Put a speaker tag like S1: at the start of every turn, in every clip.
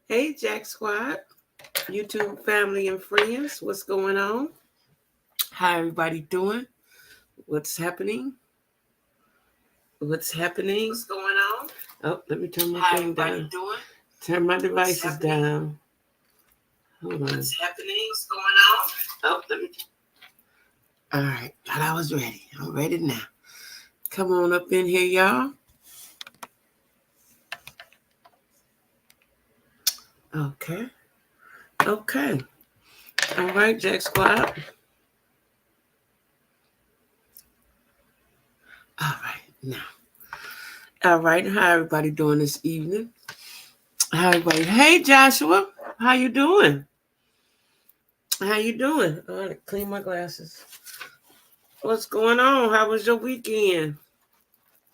S1: Hey, Jack Squad, YouTube family and friends. What's going on? How everybody doing? What's happening? What's happening? What's going on? Oh, let me turn my thing down. Doing? Turn my devices down. Hold on. What's happening? What's going on? Oh, let me. All right, thought I was ready. I'm ready now. Come on up in here, y'all. Okay. Okay. All right, Jack Squad. All right, now. All right, how everybody doing this evening? How everybody? Hey, Joshua, how you doing? How you doing? I gotta clean my glasses. What's going on? How was your weekend?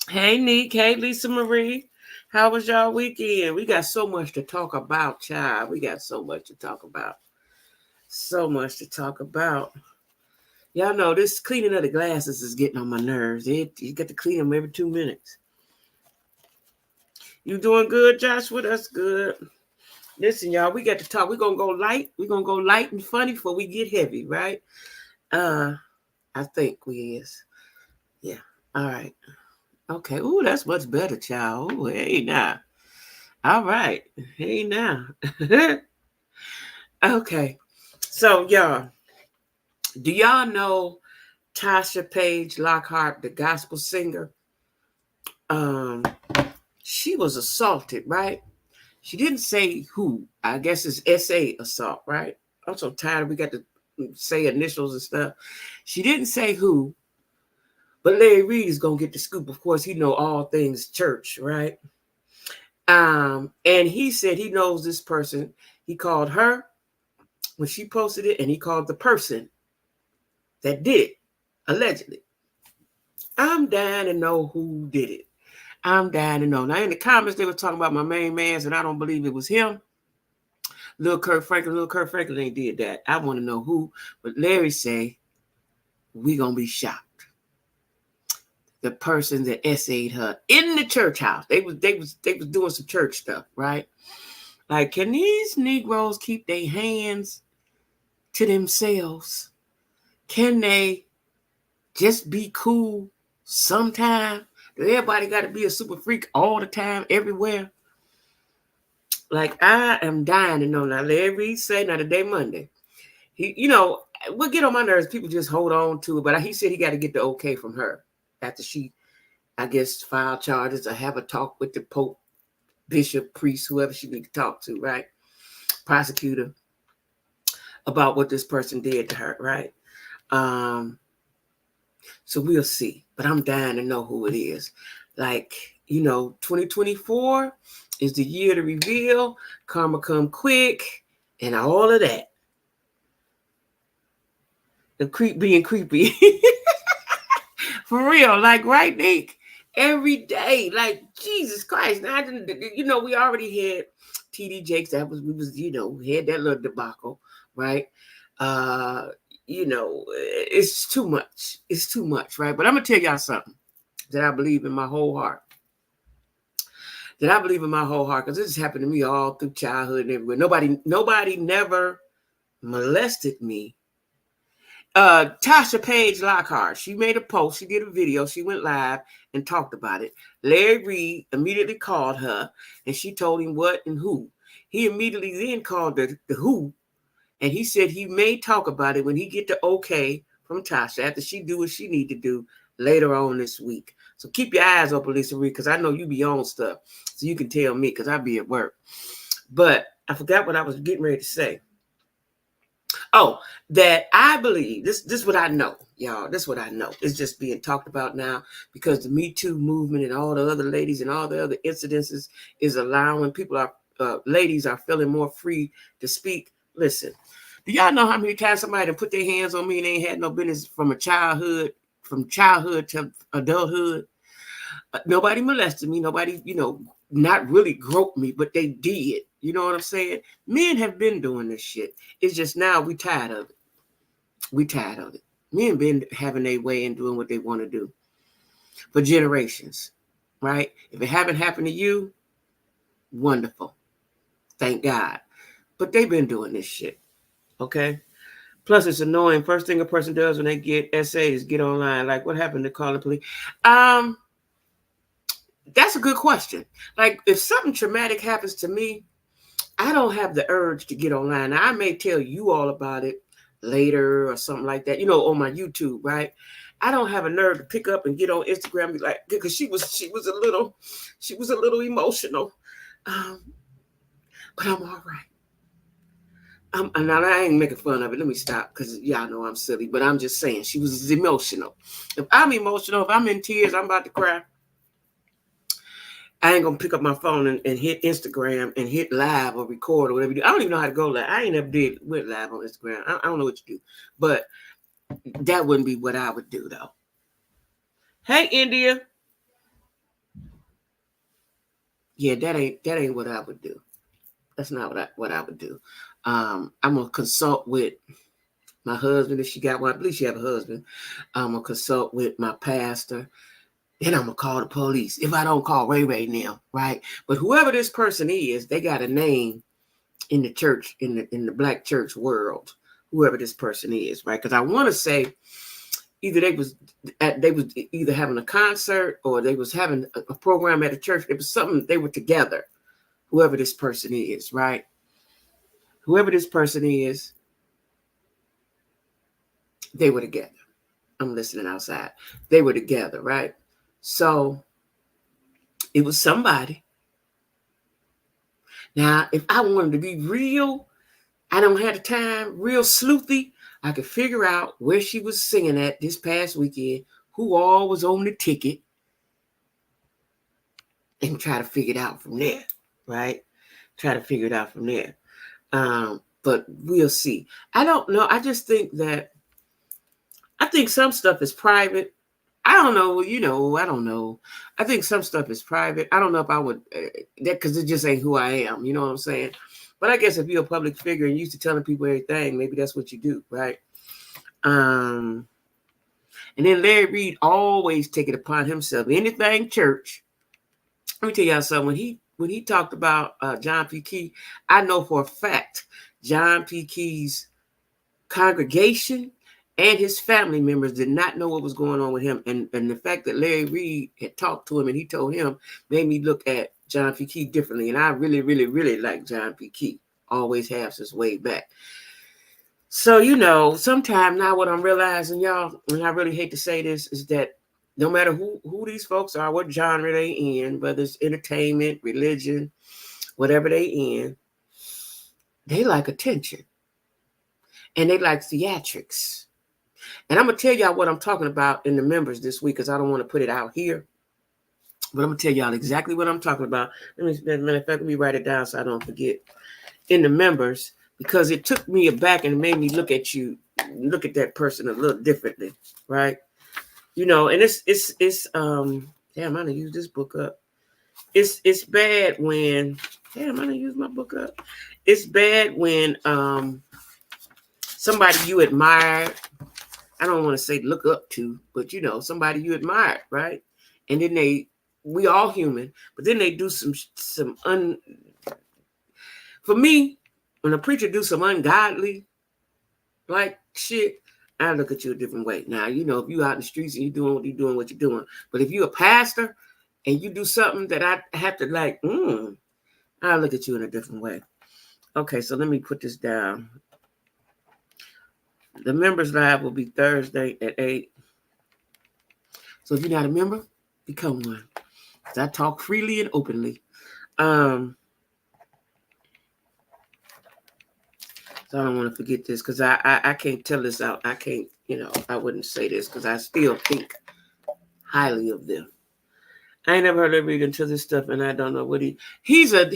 S1: Hey, Nick. Hey, Lisa Marie. How was y'all weekend? We got so much to talk about, child. We got so much to talk about. So much to talk about. Y'all know this cleaning of the glasses is getting on my nerves. You got to clean them every 2 minutes. You doing good, Joshua? That's good. Listen, y'all, we got to talk. We're gonna go light. We're gonna go light and funny before we get heavy, right? Uh, I think we is. Yeah. All right. Okay. Ooh, that's much better, child. Ooh, hey now. All right. Hey now. Okay. So y'all, do y'all know Tasha Page Lockhart, the gospel singer? Um, she was assaulted, right? She didn't say who. I guess it's SA assault, right? I'm so tired. We got to say initials and stuff. She didn't say who, but Larry Reed is gonna get the scoop. Of course, he know all things church, right? And he said he knows this person. He called her when she posted it, and he called the person that did it, allegedly. I'm dying to know who did it. I'm dying to know. Now in the comments they were talking about my main man's, and I don't believe it was him. Lil Kurt Franklin ain't did that. I want to know who. But Larry say we gonna be shocked. The person that essayed her in the church house. They was doing some church stuff, right? Like, can these Negroes keep their hands to themselves? Can they just be cool sometime? Do everybody got to be a super freak all the time, everywhere? Like, I am dying to know. Now, Larry Reed say, now today Monday, what get on my nerves, people just hold on to it. But he said he got to get the okay from her after she, I guess, file charges or have a talk with the Pope, bishop, priest, whoever she need to talk to, right? Prosecutor, about what this person did to her, right? Um, so we'll see. But I'm dying to know who it is. Like, 2024 is the year to reveal, karma come quick, and all of that. The creep being creepy. For real, like, right, Nick? Every day, like, Jesus Christ. Now, we already had TD Jakes. We had that little debacle, right? Uh, it's too much. It's too much, right? But I'm gonna tell y'all something that I believe in my whole heart. Because this has happened to me all through childhood and everywhere. Nobody never molested me. Tasha Page Lockhart, she made a post, she did a video, she went live and talked about it. Larry Reed immediately called her and she told him what and who. He immediately then called the who, and he said he may talk about it when he get the okay from Tasha after she do what she need to do later on this week. So keep your eyes open, Lisa Reed, because I know you be on stuff. So you can tell me, because I be at work. But I forgot what I was getting ready to say. Oh, that I believe this is what I know, y'all. This is what I know. It's just being talked about now because the Me Too movement and all the other ladies and all the other incidences is allowing ladies are feeling more free to speak. Listen, do y'all know how many times somebody put their hands on me and they ain't had no business from childhood to adulthood? Nobody molested me. Nobody, not really groped me, but they did. You know what I'm saying? Men have been doing this shit. It's just now we tired of it. We tired of it. Men been having their way and doing what they want to do for generations, right? If it haven't happened to you, wonderful. Thank God. But they've been doing this shit. Okay? Plus, it's annoying. First thing a person does when they get SA is get online. Like, what happened to call the police? That's a good question. Like, if something traumatic happens to me, I don't have the urge to get online. Now, I may tell you all about it later or something like that, on my YouTube, right? I don't have a nerve to pick up and get on Instagram and be like, because she was a little emotional. But I'm all right. Now I ain't making fun of it. Let me stop because y'all know I'm silly, but I'm just saying she was emotional. If I'm emotional, if I'm in tears, I'm about to cry. I ain't gonna pick up my phone and hit Instagram and hit live or record or whatever you do. I don't even know how to go live. I ain't never went live on Instagram. I don't know what you do, but that wouldn't be what I would do though. Hey, India. Yeah, that ain't what I would do. That's not what I would do. I'm gonna consult with my husband if she got one. I believe she have a husband. I'm gonna consult with my pastor. Then I'm gonna call the police. If I don't call Ray now, right? But whoever this person is, they got a name in the church, in the black church world. Whoever this person is, right? Because I want to say either they was either having a concert or they was having a program at a church. It was something they were together. Whoever this person is, right? Whoever this person is, they were together. I'm listening outside. They were together, right? So it was somebody. Now, if I wanted to be real, I don't have the time, real sleuthy, I could figure out where she was singing at this past weekend, who all was on the ticket, and try to figure it out from there, right? Try to figure it out from there. But we'll see. I don't know. I just think that some stuff is private. I don't know. I don't know. I think some stuff is private. I don't know if I would that because it just ain't who I am. You know what I'm saying? But I guess if you're a public figure and used to telling people everything, maybe that's what you do, right? And then Larry Reid always take it upon himself. Anything church. Let me tell y'all something. When he talked about John P. Key, I know for a fact John P. Key's congregation and his family members did not know what was going on with him. And the fact that Larry Reid had talked to him and he told him made me look at John P. Key differently. And I really, really, really like John P. Key. Always have since way back. So, sometime now what I'm realizing, y'all, and I really hate to say this, is that no matter who these folks are, what genre they in, whether it's entertainment, religion, whatever they in, they like attention. And they like theatrics. And I'm going to tell y'all what I'm talking about in the members this week because I don't want to put it out here. But I'm going to tell y'all exactly what I'm talking about. Matter of fact, let me write it down so I don't forget. In the members, because it took me aback and made me look at that person a little differently, right? And it's damn, I done use this book up. It's bad when damn, I done use my book up. It's bad when somebody you admire, I don't want to say look up to, but somebody you admire, right? And then we all human, but then they do for me, when a preacher do some ungodly like shit, I look at you a different way. Now, if you out in the streets and you doing what you're doing. But if you're a pastor and you do something that I have to like, I look at you in a different way. Okay, so let me put this down. The members live will be Thursday at 8. So if you're not a member, become one. I talk freely and openly. So I don't want to forget this because I can't tell this out. I can't, I wouldn't say this because I still think highly of them. I ain't never heard of read into this stuff, and I don't know what he's a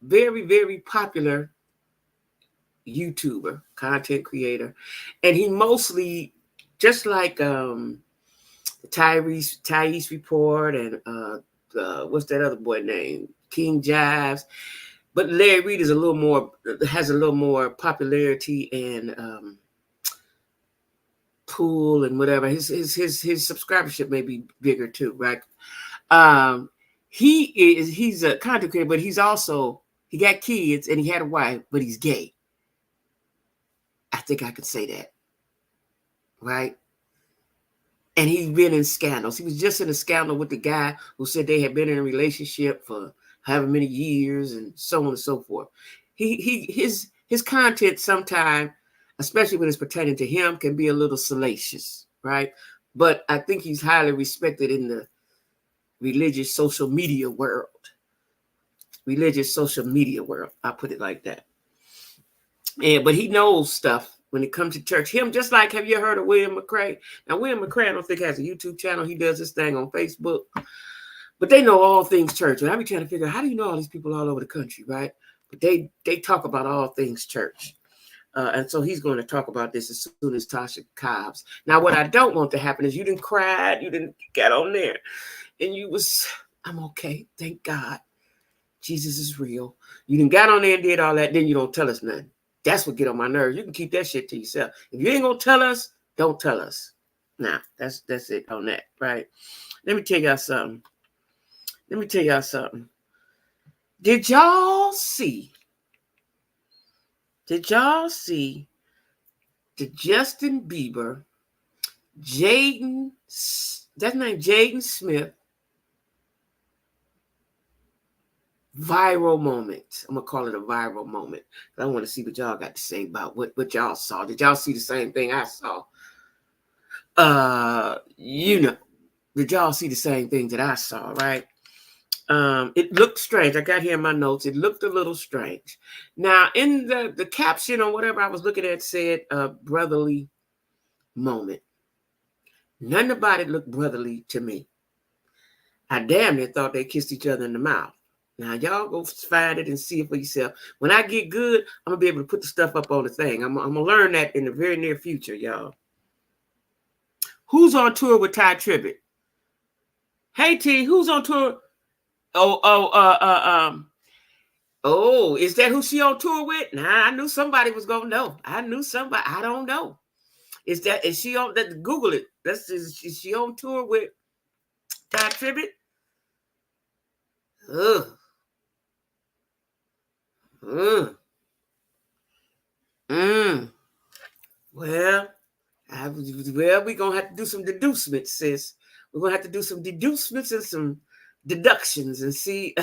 S1: very, very popular YouTuber, content creator, and he mostly just like the Tyrese Report and what's that other boy name? King Jives. But Larry Reid has a little more popularity and pool and whatever. His subscribership may be bigger too, right? He's a content creator, but he's also He got kids and he had a wife, but he's gay. I think I could say that, right? And he's been in scandals. He was just in a scandal with the guy who said they had been in a relationship for however many years and so on and so forth. His content sometimes, especially when it's pertaining to him, can be a little salacious, right? But I think he's highly respected in the religious social media world. Religious social media world. I'll put it like that. But he knows stuff when it comes to church. Him, just like, have you heard of William McCray? Now, William McCray, I don't think has a YouTube channel. He does this thing on Facebook. But they know all things church. And I be trying to figure out, how do you know all these people all over the country, right? But they talk about all things church. And so he's going to talk about this as soon as Tasha Cobbs. Now, what I don't want to happen is you didn't cry, you didn't get on there. And you was, I'm okay, thank God. Jesus is real. You didn't got on there and did all that, then you don't tell us nothing. That's what get on my nerves. You can keep that shit to yourself. If you ain't gonna tell us, don't tell us. Nah, that's it on that, right? Let me tell y'all something. Did y'all see the Justin Bieber, Jaden Smith viral moment? I'm gonna call it a viral moment. I want to see what y'all got to say about what y'all saw. Did y'all see the same thing I saw? Did y'all see the same thing that I saw, right? It looked strange. I got here in my notes. It looked a little strange. Now, in the caption or whatever I was looking at said brotherly moment. None about it looked brotherly to me. I damn near thought they kissed each other in the mouth. Now, y'all go find it and see it for yourself. When I get good, I'm going to be able to put the stuff up on the thing. I'm going to learn that in the very near future, y'all. Who's on tour with Ty Tribbett? Hey, T, who's on tour? Oh, is that who she on tour with? Nah, I knew somebody was going to know. I knew somebody. I don't know. Is she on, Google it. Is she on tour with Ty Tribbett? Ugh. Well, we're gonna have to do some deducements, sis. We're gonna have to do some deducements and some deductions and see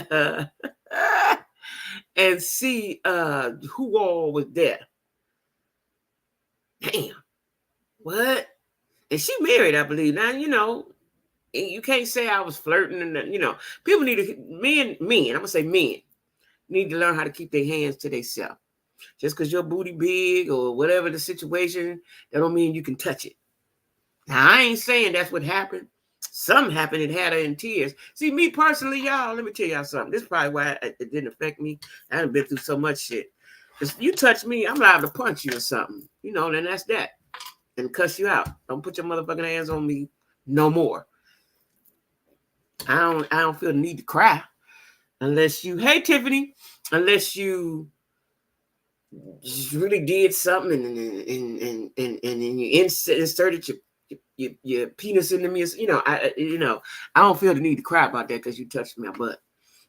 S1: who all was there. Damn. What? And she married, I believe. Now, you can't say I was flirting and people need to men, I'm gonna say men need to learn how to keep their hands to themselves. Just because your booty big or whatever the situation, that don't mean you can touch it. Now, I ain't saying that's what happened. Something happened. It had her in tears. See, me personally, y'all, let me tell y'all something. This is probably why it didn't affect me. I haven't been through so much shit. Because you touch me, I'm liable to punch you or something. Then that's that. And cuss you out. Don't put your motherfucking hands on me no more. I don't feel the need to cry. Unless you, hey, Tiffany, unless you really did something and you inserted your penis into me. I don't feel the need to cry about that because you touched my butt.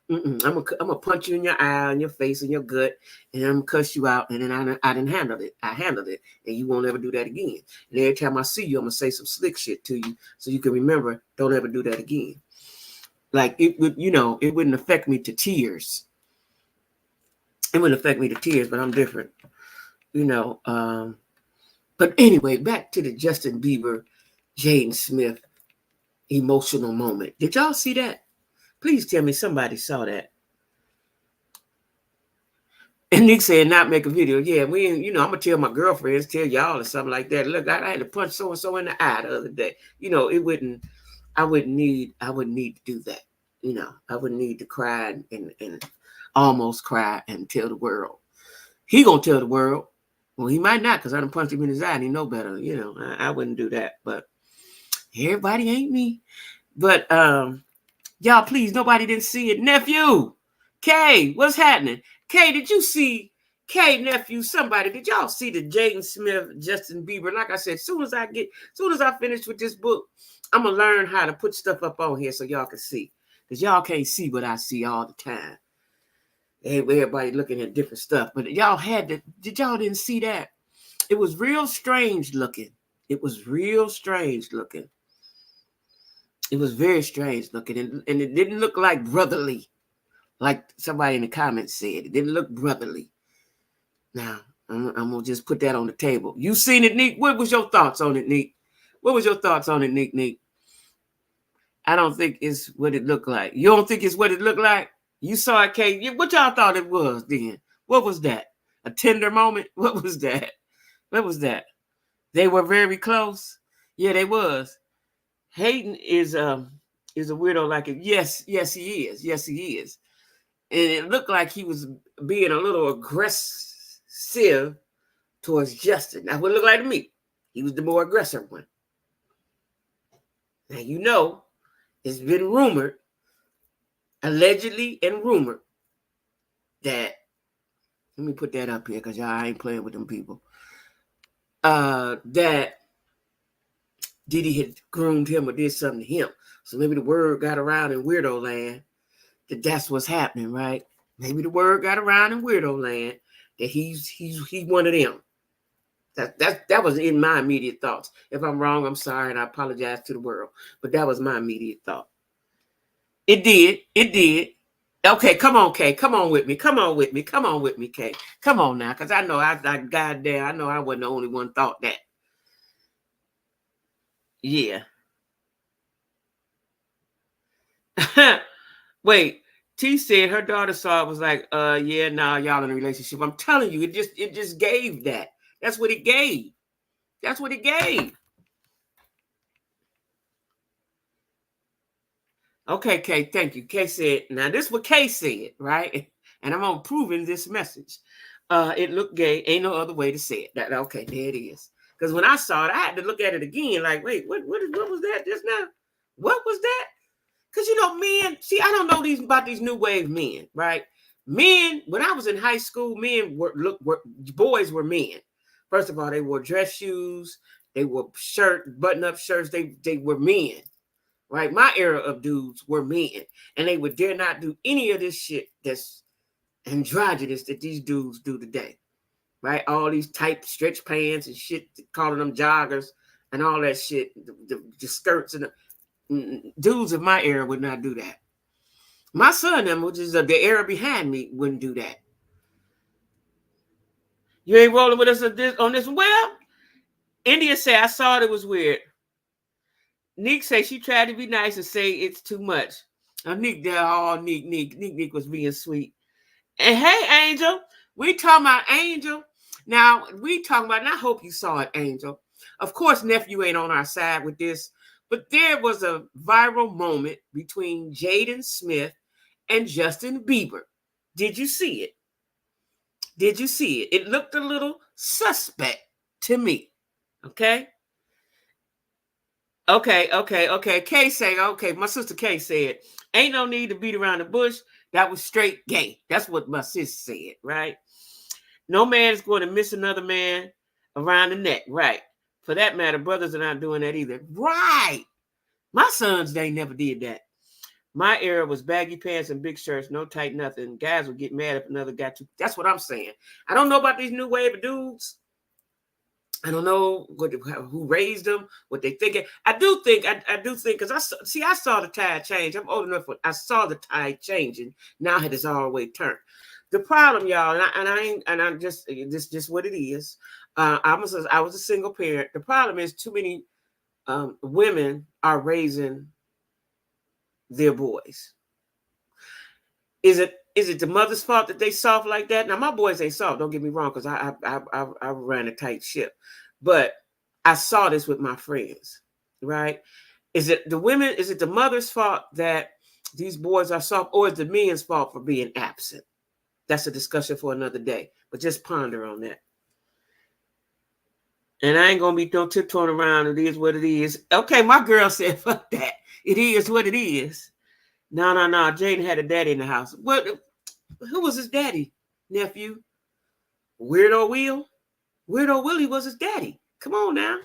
S1: I'm gonna punch you in your eye, in your face, in your gut, and I'm gonna cuss you out. And then I didn't handle it. I handled it, and you won't ever do that again. And every time I see you, I'm gonna say some slick shit to you so you can remember. Don't ever do that again. Like it would, it wouldn't affect me to tears. It wouldn't affect me to tears, but I'm different, But anyway, back to the Justin Bieber, Jaden Smith emotional moment. Did y'all see that? Please tell me somebody saw that. And Nick said, not make a video. Yeah, I'm gonna tell my girlfriends, tell y'all or something like that. Look, I had to punch so and so in the eye the other day. I wouldn't need to do that. I wouldn't need to cry and almost cry and tell the world. He gonna tell the world. Well, he might not, because I done punched him in his eye and he know better. I wouldn't do that. But everybody ain't me. But y'all, please, nobody didn't see it. Nephew, Kay, what's happening? Kay, did you see? Kay, nephew, somebody, did y'all see the Jaden Smith, Justin Bieber? Like I said, as soon as I finish with this book, I'm gonna learn how to put stuff up on here so y'all can see. Because y'all can't see what I see all the time. Everybody looking at different stuff. But y'all didn't see that? It was real strange looking. It was real strange looking. It was very strange looking. And it didn't look like brotherly, like somebody in the comments said. It didn't look brotherly. Now, I'm going to just put that on the table. You seen it, Neek? What was your thoughts on it, Neek? What was your thoughts on it, Neek? I don't think it's what it looked like. You don't think it's what it looked like? You saw it, Kate. What y'all thought it was then? What was that? A tender moment? What was that? What was that? They were very close. Yeah, they was. Hayden is a weirdo like it. Yes, he is. Yes, he is. And it looked like he was being a little aggressive towards Justin. That's what it looked like to me. He was the more aggressive one. Now, you know, it's been rumored, allegedly and rumored, that, let me put that up here because y'all ain't playing with them people, that Diddy had groomed him or did something to him. So maybe the word got around in Weirdo Land that that's what's happening, right? Maybe the word got around in Weirdo Land that he's one of them. That was in my immediate thoughts. If I'm wrong, I'm sorry, and I apologize to the world. But that was my immediate thought. It did. Okay, come on, Kay. Come on with me, Kay. Come on now, because I know I goddamn, I know I wasn't the only one thought that. Yeah. Wait, T said her daughter saw it, was like, yeah, nah, y'all in a relationship. I'm telling you, it just gave that. That's what it gave. That's what it gave. Okay, Kay, thank you. Kay said, now this is what Kay said, right? And I'm on proving this message. It looked gay. Ain't no other way to say it. Okay, there it is. Because when I saw it, I had to look at it again. Like, wait, what was that just now? What was that? Because, you know, men, see, I don't know about these new wave men, right? Men, when I was in high school, boys were men. First of all, they wore dress shoes. They wore button-up shirts. They were men, right? My era of dudes were men. And they would dare not do any of this shit that's androgynous that these dudes do today, right? All these tight stretch pants and shit, calling them joggers and all that shit, the skirts and the dudes of my era would not do that. My son, them, which is the era behind me, wouldn't do that. You ain't rolling with us on this. Well, India said, I saw it was weird. Nick said she tried to be nice and say it's too much. Nick was being sweet. And hey, Angel, we talking about Angel. Now, and I hope you saw it, Angel. Of course, nephew ain't on our side with this, but there was a viral moment between Jaden Smith and Justin Bieber. Did you see it? It looked a little suspect to me. Okay. Kay said, okay, my sister Kay said, ain't no need to beat around the bush. That was straight gay. That's what my sister said, right? No man is going to miss another man around the neck, right? For that matter, brothers are not doing that either. Right. My sons, they never did that. My era was baggy pants and big shirts, no tight nothing. Guys would get mad if another got to. That's what I'm saying. I don't know about these new wave of dudes. I don't know who raised them, what they thinking. I do think, because I saw the tide change. I'm old enough, I saw the tide changing. Now it has all the way turned. The problem, y'all, I'm just what it is. I was a single parent. The problem is too many women are raising their boys. Is it the mother's fault that they soft like that? Now my boys ain't soft. Don't get me wrong, because I ran a tight ship, but I saw this with my friends. Right? Is it the mother's fault that these boys are soft, or is the men's fault for being absent? That's a discussion for another day. But just ponder on that. And I ain't gonna be tiptoeing around. It is what it is. Okay, my girl said, "Fuck that. It is what it is." No. Jaden had a daddy in the house. What? Who was his daddy? Nephew? Weirdo Will? Weirdo Willie was his daddy. Come on now.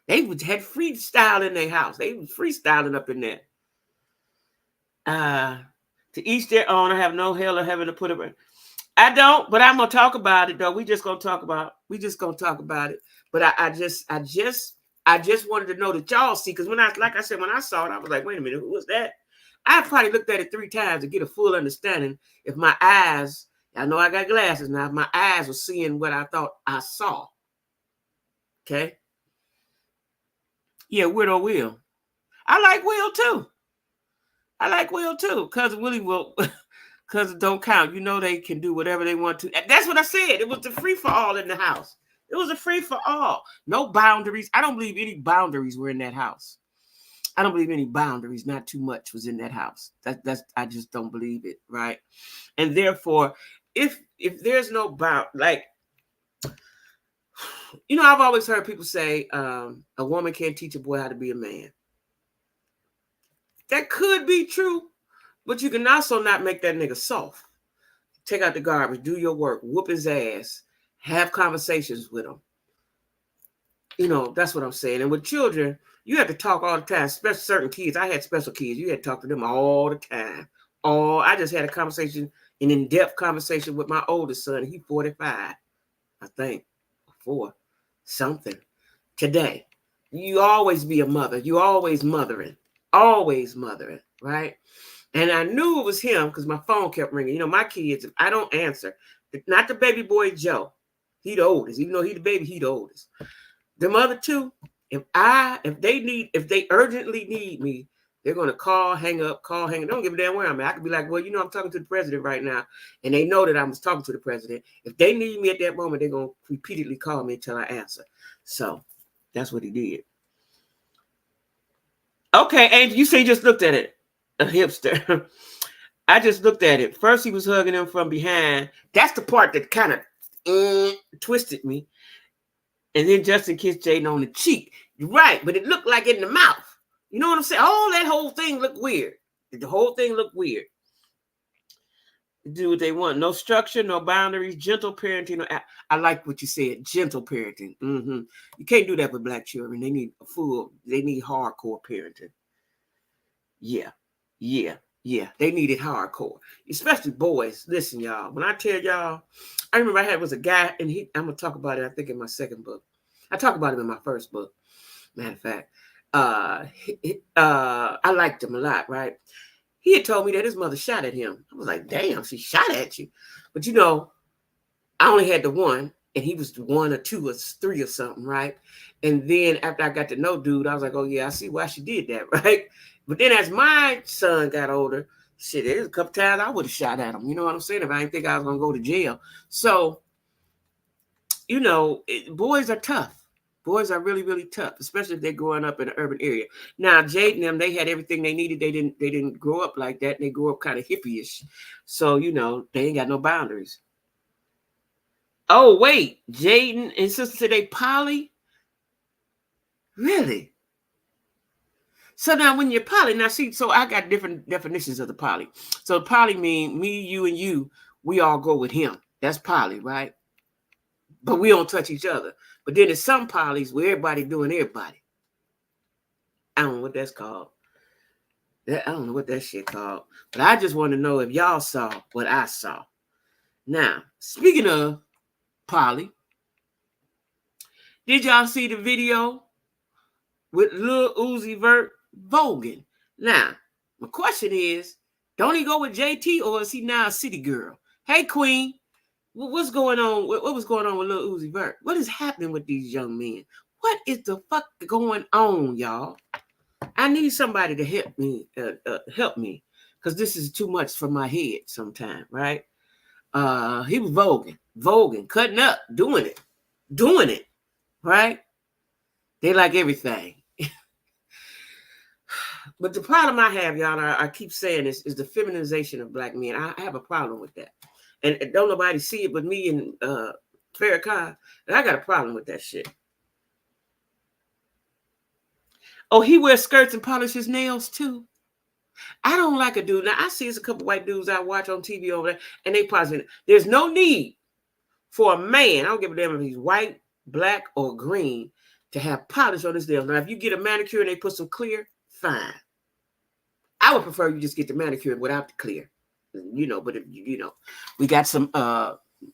S1: They had freestyle in their house. They was freestyling up in there. To each their own. I have no hell or heaven to put it. I don't, but I'm gonna talk about it though. We just gonna talk about it. But I just wanted to know that y'all see, because when like I said, when I saw it, I was like, wait a minute, who was that? I probably looked at it 3 times to get a full understanding. If my eyes, I know I got glasses now, if my eyes were seeing what I thought I saw. Okay. Yeah, Widow Will. I like Will too. Cousin Willie will. Because it don't count. You know they can do whatever they want to. That's what I said. It was a free-for-all in the house. It was a free-for-all. No boundaries. I don't believe any boundaries were in that house. I don't believe any boundaries. Not too much was in that house. That's I just don't believe it, right? And therefore, if there's no like, you know, I've always heard people say a woman can't teach a boy how to be a man. That could be true. But you can also not make that nigga soft. Take out the garbage, do your work, whoop his ass, have conversations with him. You know, that's what I'm saying. And with children, you have to talk all the time, especially certain kids. I had special kids. You had to talk to them all the time. I just had a conversation, an in-depth conversation with my oldest son. He's 45, I think, 4 something today. You always be a mother. You always mothering, right? And I knew it was him because my phone kept ringing. You know, my kids, if I don't answer, not the baby boy Joe. He the oldest. Even though he the baby, he the oldest. Them other 2, if they urgently need me, they're gonna call, hang up. Don't give a damn where I'm at. I could be like, well, you know, I'm talking to the president right now, and they know that I was talking to the president. If they need me at that moment, they're gonna repeatedly call me until I answer. So that's what he did. Okay, and you say you just looked at it. A hipster. I just looked at it. First, he was hugging him from behind. That's the part that kind of twisted me. And then Justin kissed Jaden on the cheek. You're right, but it looked like in the mouth. You know what I'm saying? That whole thing looked weird. The whole thing looked weird. Do what they want. No structure, no boundaries, gentle parenting. I like what you said, gentle parenting. Mm-hmm. You can't do that with Black children. They need hardcore parenting. Yeah. They needed hardcore, especially boys. Listen, y'all. When I tell y'all, I remember was a guy, and I'm gonna talk about it. I think in my second book. I talk about him in my first book. Matter of fact, I liked him a lot. Right? He had told me that his mother shot at him. I was like, damn, she shot at you. But you know, I only had the one, and he was 1 or 2 or 3 or something, right? And then after I got to know dude, I was like, oh yeah, I see why she did that, right? But then as my son got older, shit, there's a couple times I would have shot at him. You know what I'm saying? If I didn't think I was going to go to jail. So, you know, boys are tough. Boys are really, really tough, especially if they're growing up in an urban area. Now, Jade and them, they had everything they needed. They didn't grow up like that. They grew up kind of hippie-ish. So, you know, they ain't got no boundaries. Oh, wait. Jaden and sister said they poly? Really? So now when you're poly, now see, so I got different definitions of the poly. So poly mean me, you, and you, we all go with him. That's poly, right? But we don't touch each other. But then there's some polys where everybody doing everybody. I don't know what that's called. I don't know what that shit called. But I just want to know if y'all saw what I saw. Now, speaking of poly, did y'all see the video with Lil Uzi Vert voguing? Now, my question is, don't he go with JT, or is he now a city girl? Hey, Queen, what's going on? What was going on with Lil Uzi Vert? What is happening with these young men? What is the fuck going on, y'all? I need somebody to help me, because this is too much for my head sometimes, right? He was voguing, cutting up, doing it, right? They like everything. But the problem I have, y'all, I keep saying this, is the feminization of Black men. I have a problem with that. And don't nobody see it but me and Farrakhan. And I got a problem with that shit. Oh, he wears skirts and polishes nails too. I don't like a dude. Now, I see a couple white dudes I watch on TV over there, and they polish. There's no need for a man, I don't give a damn if he's white, black, or green, to have polish on his nails. Now, if you get a manicure and they put some clear, fine. I would prefer you just get the manicure without the clear. you know, but if, you know, we got some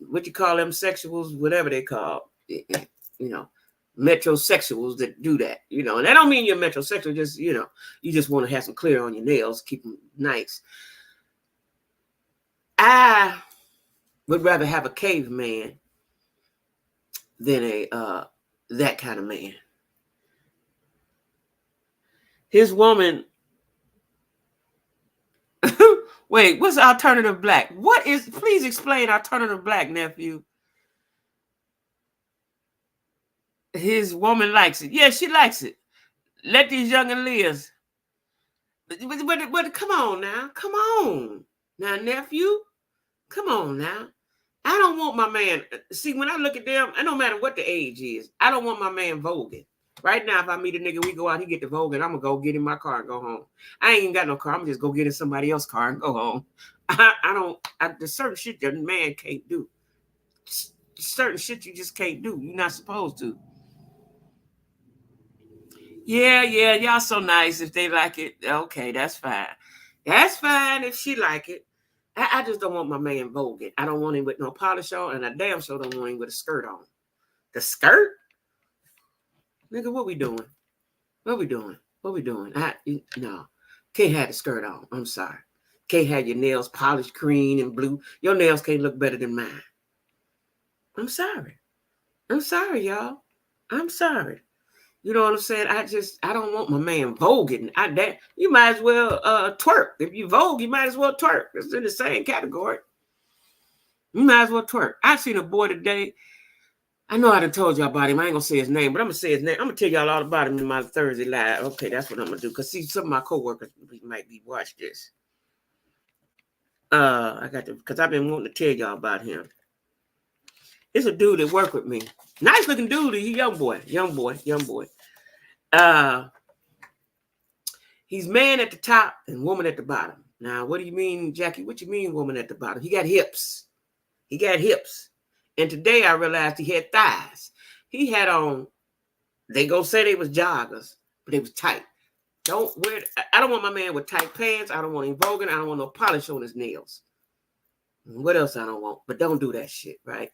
S1: what you call them sexuals, whatever they call, you know, metrosexuals that do that, you know, and that don't mean you're metrosexual, just, you know, you just want to have some clear on your nails, keep them nice. I would rather have a caveman than a that kind of man. His woman. Wait, what's alternative black? What is? Please explain alternative black, nephew. His woman likes it. Yeah, she likes it. Let these youngin' live. But come on now. Come on. Now, nephew. Come on now. I don't want my man. See, when I look at them, I no matter what the age is, I don't want my man voguing. Right now, if I meet a nigga, we go out, he get the voguing, I'm going to go get in my car and go home. I ain't even got no car. I'm just go get in somebody else's car and go home. There's certain shit that a man can't do. Certain shit you just can't do. You're not supposed to. Yeah, y'all so nice if they like it. Okay, that's fine. That's fine if she like it. I just don't want my man voguing. I don't want him with no polish on, and I damn sure don't want him with a skirt on. The skirt? Nigga, what we doing? What we doing? No. Can't have the skirt on. I'm sorry. Can't have your nails polished green and blue. Your nails can't look better than mine. I'm sorry. I'm sorry, y'all. I'm sorry. You know what I'm saying? I don't want my man voguing. You might as well twerk. If you vogue, you might as well twerk. It's in the same category. You might as well twerk. I seen a boy today. I know I done told y'all about him. I ain't gonna say his name, but I'm gonna say his name. I'm gonna tell y'all all about him in my Thursday live. Okay, that's what I'm gonna do. Cause see, some of my coworkers might be watch this. Cause I've been wanting to tell y'all about him. It's a dude that worked with me. Nice looking dude. He young boy. He's man at the top and woman at the bottom. Now, what do you mean, Jackie? What you mean, woman at the bottom? He got hips. And today I realized he had thighs. He had on, they go say they was joggers, but they was tight. I don't want my man with tight pants. I don't want him voguing. I don't want no polish on his nails. What else I don't want? But don't do that shit, right?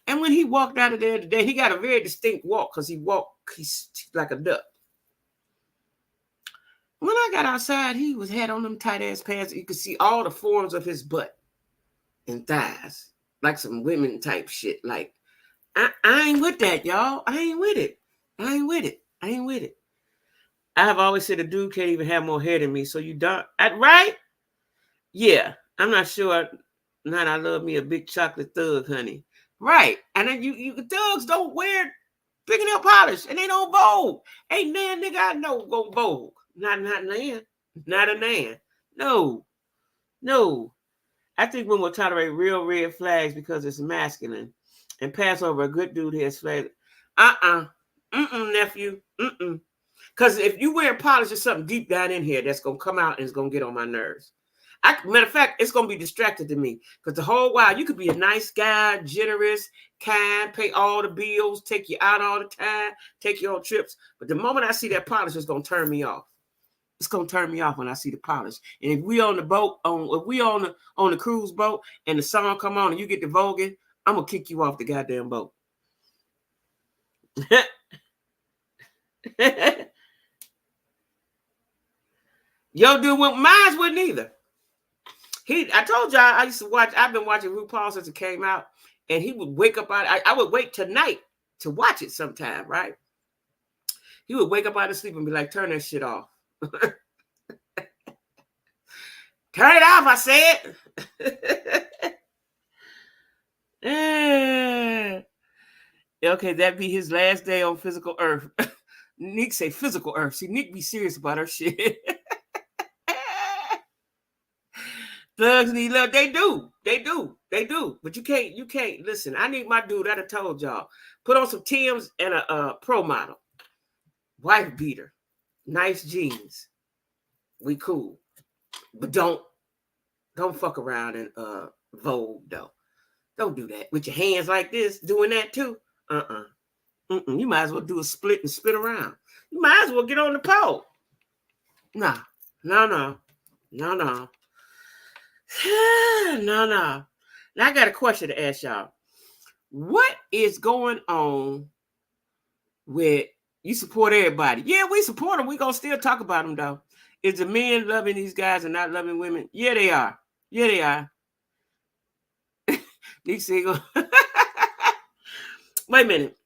S1: And when he walked out of there today, he got a very distinct walk because he's like a duck. When I got outside, he had on them tight ass pants. You could see all the forms of his butt and thighs. Like some women type shit. Like, I ain't with that, y'all. I ain't with it. I have always said a dude can't even have more hair than me. So you don't, right? Yeah. I'm not sure. Not I love me a big chocolate thug, honey. Right. And then you thugs don't wear picking up polish and they don't vogue. Ain't nan nigga I know go vogue. Not nan. Not a nan. No. I think women will tolerate real red flags because it's masculine and pass over a good dude who has flags. Nephew. Because if you wear polish, there's something deep down in here that's going to come out and it's going to get on my nerves. Matter of fact, it's going to be distracted to me because the whole while you could be a nice guy, generous, kind, pay all the bills, take you out all the time, take you on trips. But the moment I see that polish, it's going to turn me off. It's gonna turn me off when I see the polish. And if we on the boat, if we on the cruise boat, and the song come on and you get the voguing, I'm gonna kick you off the goddamn boat. Yo, dude, mine wouldn't either. I told y'all I used to watch. I've been watching RuPaul since it came out, and he would wake up out. I would wait tonight to watch it sometime, right? He would wake up out of sleep and be like, "Turn that shit off." Turn it off, I said. Okay, that'd be his last day on physical earth. Nick say physical earth. See, Nick be serious about her shit. Thugs need love. They do. But you can't. Listen, I need my dude. I'd have told y'all. Put on some Timbs and a pro model. Wife beater. Nice jeans. We cool. But don't fuck around and Vogue though. Don't do that with your hands like this. Doing that too. You might as well do a split and spin around. You might as well get on the pole. No. No. Now I got a question to ask y'all. What is going on with you support everybody? Yeah, we support them. We gonna still talk about them though. Is the men loving these guys and not loving women? Yeah, they are. Yeah, they are. These single. Wait a minute.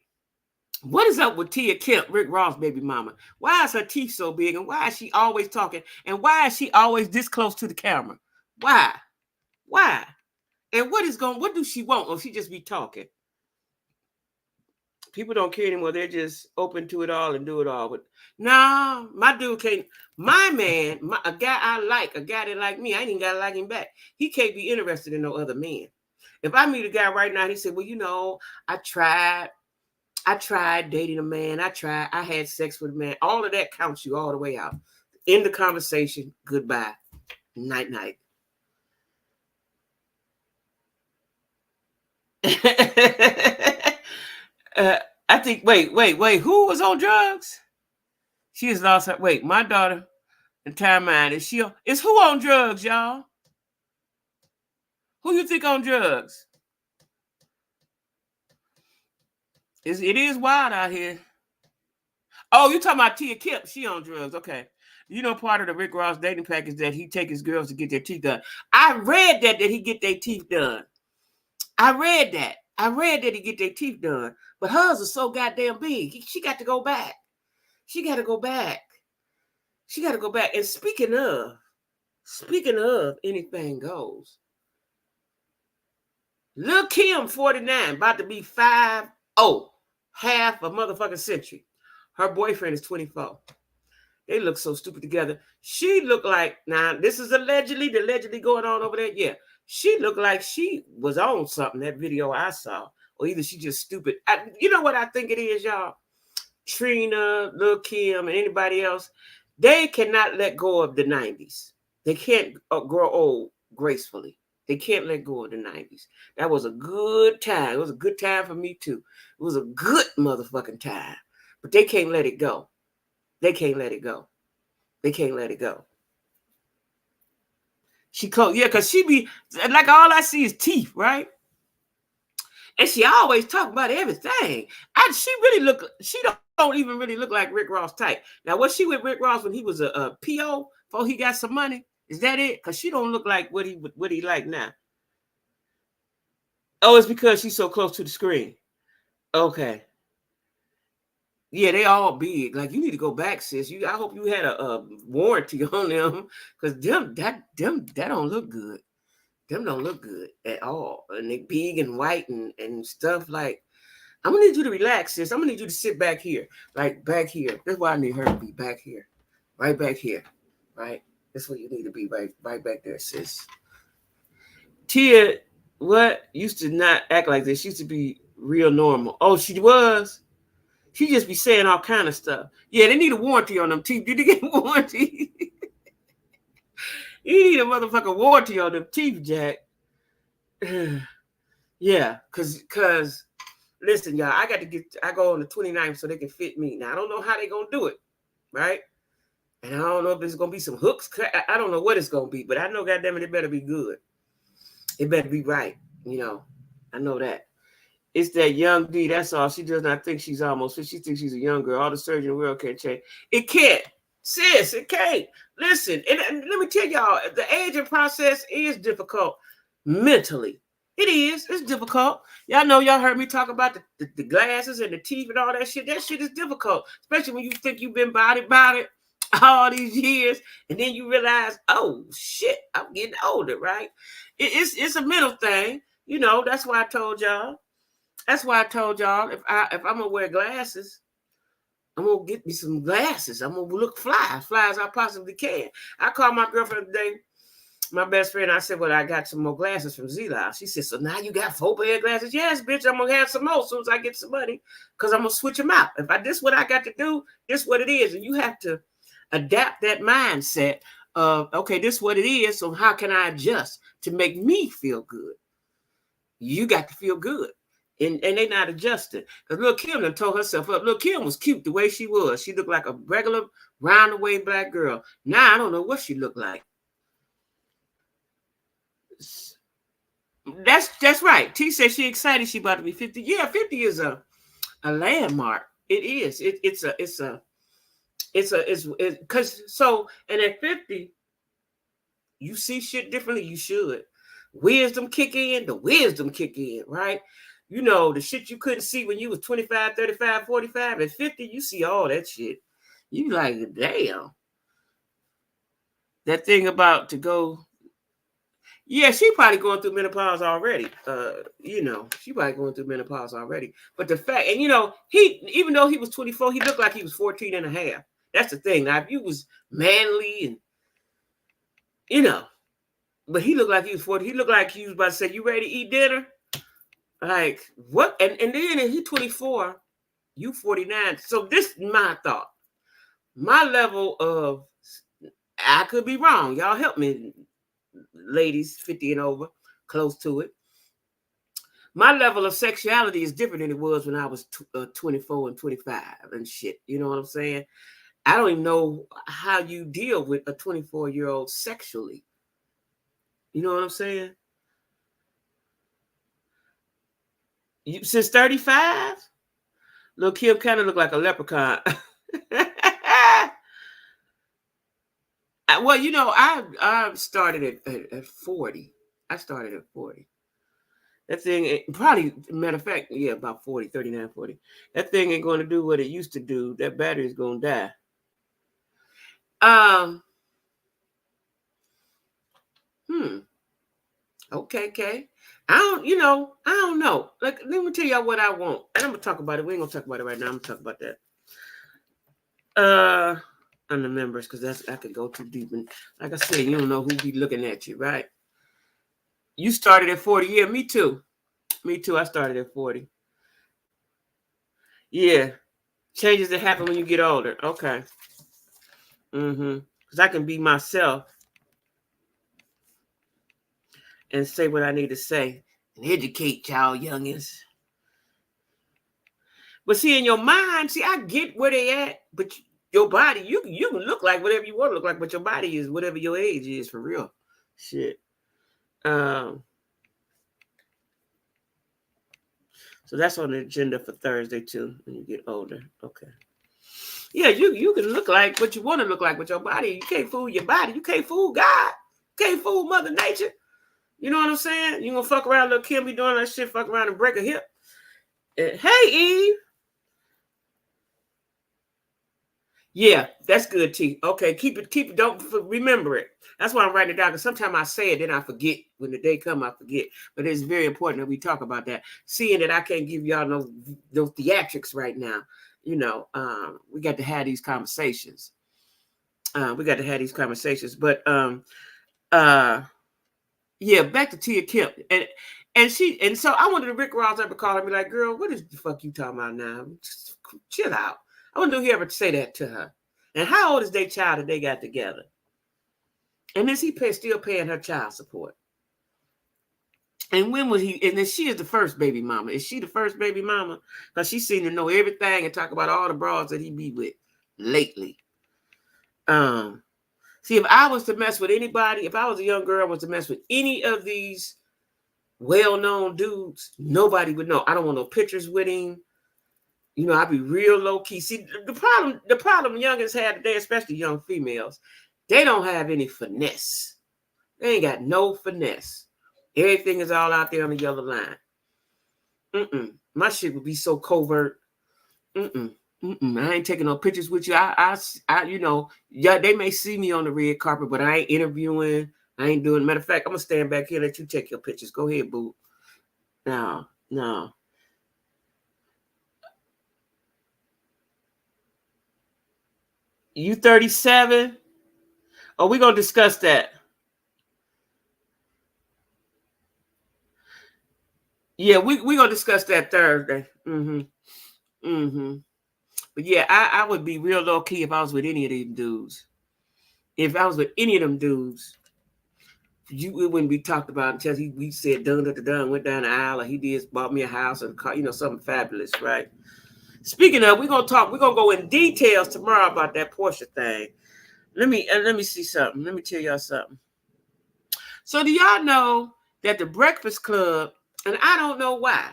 S1: What is up with Tia Kemp, Rick Ross' baby mama? Why is her teeth so big? And why is she always talking? And why is she always this close to the camera? Why? Why? And what do she want? Or she just be talking? People don't care anymore. They're just open to it all and do it all. But no, my dude can't. My man, a guy I like, a guy that like me, I ain't even gotta like him back. He can't be interested in no other man. If I meet a guy right now, he said, well, I tried dating a man. I had sex with a man. All of that counts you all the way out. End the conversation. Goodbye. Night, night. I think, wait. Who was on drugs? She has lost her. Wait, my daughter, entire mind. Is who on drugs, y'all? Who you think on drugs? It is wild out here. Oh, you talking about Tia Kemp? She on drugs. Okay. You know, part of the Rick Ross dating package that he take his girls to get their teeth done. I read that he get their teeth done. I read that he get their teeth done. But hers are so goddamn big. She got to go back. She got to go back. And speaking of anything goes. Lil' Kim, 49, about to be 5-0, half a motherfucking century. Her boyfriend is 24. They look so stupid together. She looked like, now this is allegedly going on over there. Yeah, she looked like she was on something, that video I saw. Or either she just stupid. You know what I think it is, y'all? Trina, Lil' Kim, and anybody else, they cannot let go of the 90s. They can't grow old gracefully. They can't let go of the 90s. That was a good time. It was a good time for me too. It was a good motherfucking time. But they can't let it go. They can't let it go. She close, yeah, because she be like, all I see is teeth, right? And she always talk about everything. She don't even really look like Rick Ross type. Now, was she with Rick Ross when he was a PO before he got some money? Is that it? Because she don't look like what he like now. Oh, it's because she's so close to the screen. Okay. Yeah, they all big. Like, you need to go back, sis. I hope you had a warranty on them, because that don't look good. Them don't look good at all. And they big and white and stuff. Like, I'm gonna need you to relax, sis. I'm gonna need you to sit back here. Like, back here. That's why I need her to be back here. Right back here. Right? That's where you need to be, right back there, sis. Tia, what? Used to not act like this. She used to be real normal. Oh, she was? She just be saying all kind of stuff. Yeah, they need a warranty on them teeth. Did they get a warranty? You need a motherfucking warranty on them teeth, Jack. Yeah, cause listen, y'all, I go on the 29th so they can fit me. Now, I don't know how they gonna do it, right? And I don't know if there's gonna be some hooks. I don't know what it's gonna be, but I know, goddamn it better be good. It better be right, I know that. It's that young D, that's all. She does not think she's almost 50. She thinks she's a young girl. All the surgery in the world can't change. It can't. Sis, it can't. Listen, and let me tell y'all, the aging process is difficult mentally. It is. It's difficult. Y'all know, y'all heard me talk about the glasses and the teeth and all that shit. That shit is difficult, especially when you think you've been about it all these years, and then you realize, oh, shit, I'm getting older, right? It's a mental thing. That's why I told y'all. If I'm gonna wear glasses, I'm gonna get me some glasses. I'm gonna look fly as I possibly can. I called my girlfriend today, my best friend. I said, well, I got some more glasses from Zila. She said, so now you got 4 pair of glasses? Yes, bitch, I'm gonna have some more as soon as I get some money, because I'm gonna switch them out. This what I got to do, this what it is. And you have to adapt that mindset of, okay, this what it is, so how can I adjust to make me feel good? You got to feel good. And they not adjusting. Because Lil' Kim done told herself up. Lil' Kim was cute the way she was. She looked like a regular round-the-way black girl. Now I don't know what she looked like. That's right. T said she excited she about to be 50. Yeah, 50 is a landmark. It is. It's because so, and at 50, you see shit differently. You should. Wisdom kick in, the wisdom kick in, right? You know, the shit you couldn't see when you was 25, 35, 45. At 50, you see all that shit. You like, damn. That thing about to go. Yeah, she probably going through menopause already. You know, she probably going through menopause already. But the fact, and you know, he, even though he was 24, he looked like he was 14 and a half. That's the thing. Now, if you was manly and, you know, but he looked like he was 40. He looked like he was about to say, you ready to eat dinner? Like, what? And then he 24, you 49. So this is my thought. My level of, I could be wrong. Y'all help me, ladies 50 and over, close to it. My level of sexuality is different than it was when I was 24 and 25 and shit. You know what I'm saying? I don't even know how you deal with a 24-year-old sexually. You know what I'm saying? You, since 35, little Kim kind of look like a leprechaun. Well, you know, I started at 40. I started at 40. That thing, probably, matter of fact, yeah, about 40, 39, 40. That thing ain't going to do what it used to do. That battery's going to die. Okay. I don't know. Like, let me tell y'all what I want. And I'm going to talk about it. We ain't going to talk about it right now. I'm going to talk about that. On the members, because I could go too deep. And like I said, you don't know who be looking at you, right? You started at 40. Yeah, me too. I started at 40. Yeah. Changes that happen when you get older. Okay. Because I can be myself and say what I need to say and educate y'all youngins. But see, in your mind, I get where they at, but your body, you can look like whatever you want to look like, but your body is whatever your age is, for real. Shit. So that's on the agenda for Thursday too, when you get older. Okay. Yeah, you can look like what you want to look like with your body. You can't fool your body. You can't fool God. You can't fool Mother Nature. You know what I'm saying? You gonna fuck around, little Kim be doing that shit, fuck around and break a hip. Hey, Eve. Yeah, that's good, T. Okay, keep it. Don't remember it. That's why I'm writing it down, because sometimes I say it, then I forget. When the day comes, I forget. But it's very important that we talk about that. Seeing that I can't give y'all no theatrics right now. You know, we got to have these conversations. But yeah, back to Tia Kim. And so I wanted to Rick Ross ever call her and be like, girl, what is the fuck you talking about now? Just chill out. I wonder if he ever say that to her. And how old is their child that they got together? And is he still paying her child support? And when was he? And then she is the first baby mama. Is she the first baby mama? Because she seemed to know everything and talk about all the broads that he be with lately. See, if I was to mess with anybody, if I was a young girl, was to mess with any of these well-known dudes, nobody would know. I don't want no pictures with him. You know, I'd be real low-key. See, the problem youngins have today, especially young females, they don't have any finesse. They ain't got no finesse. Everything is all out there on the yellow line. My shit would be so covert. I ain't taking no pictures with you. I you know, yeah, they may see me on the red carpet, but I ain't interviewing. I ain't doing. Matter of fact, I'm gonna stand back here and let you take your pictures. Go ahead, boo. No. You 37? Oh, we gonna discuss that. Yeah, we gonna discuss that Thursday. But yeah, I would be real low key if I was with any of them dudes. If I was with any of them dudes, it wouldn't be talked about until we said done, went down the aisle, or he did bought me a house and a car, you know, something fabulous, right? Speaking of, we're gonna go in details tomorrow about that Porsche thing. Let me see something. Let me tell y'all something. So do y'all know that the Breakfast Club, and I don't know why,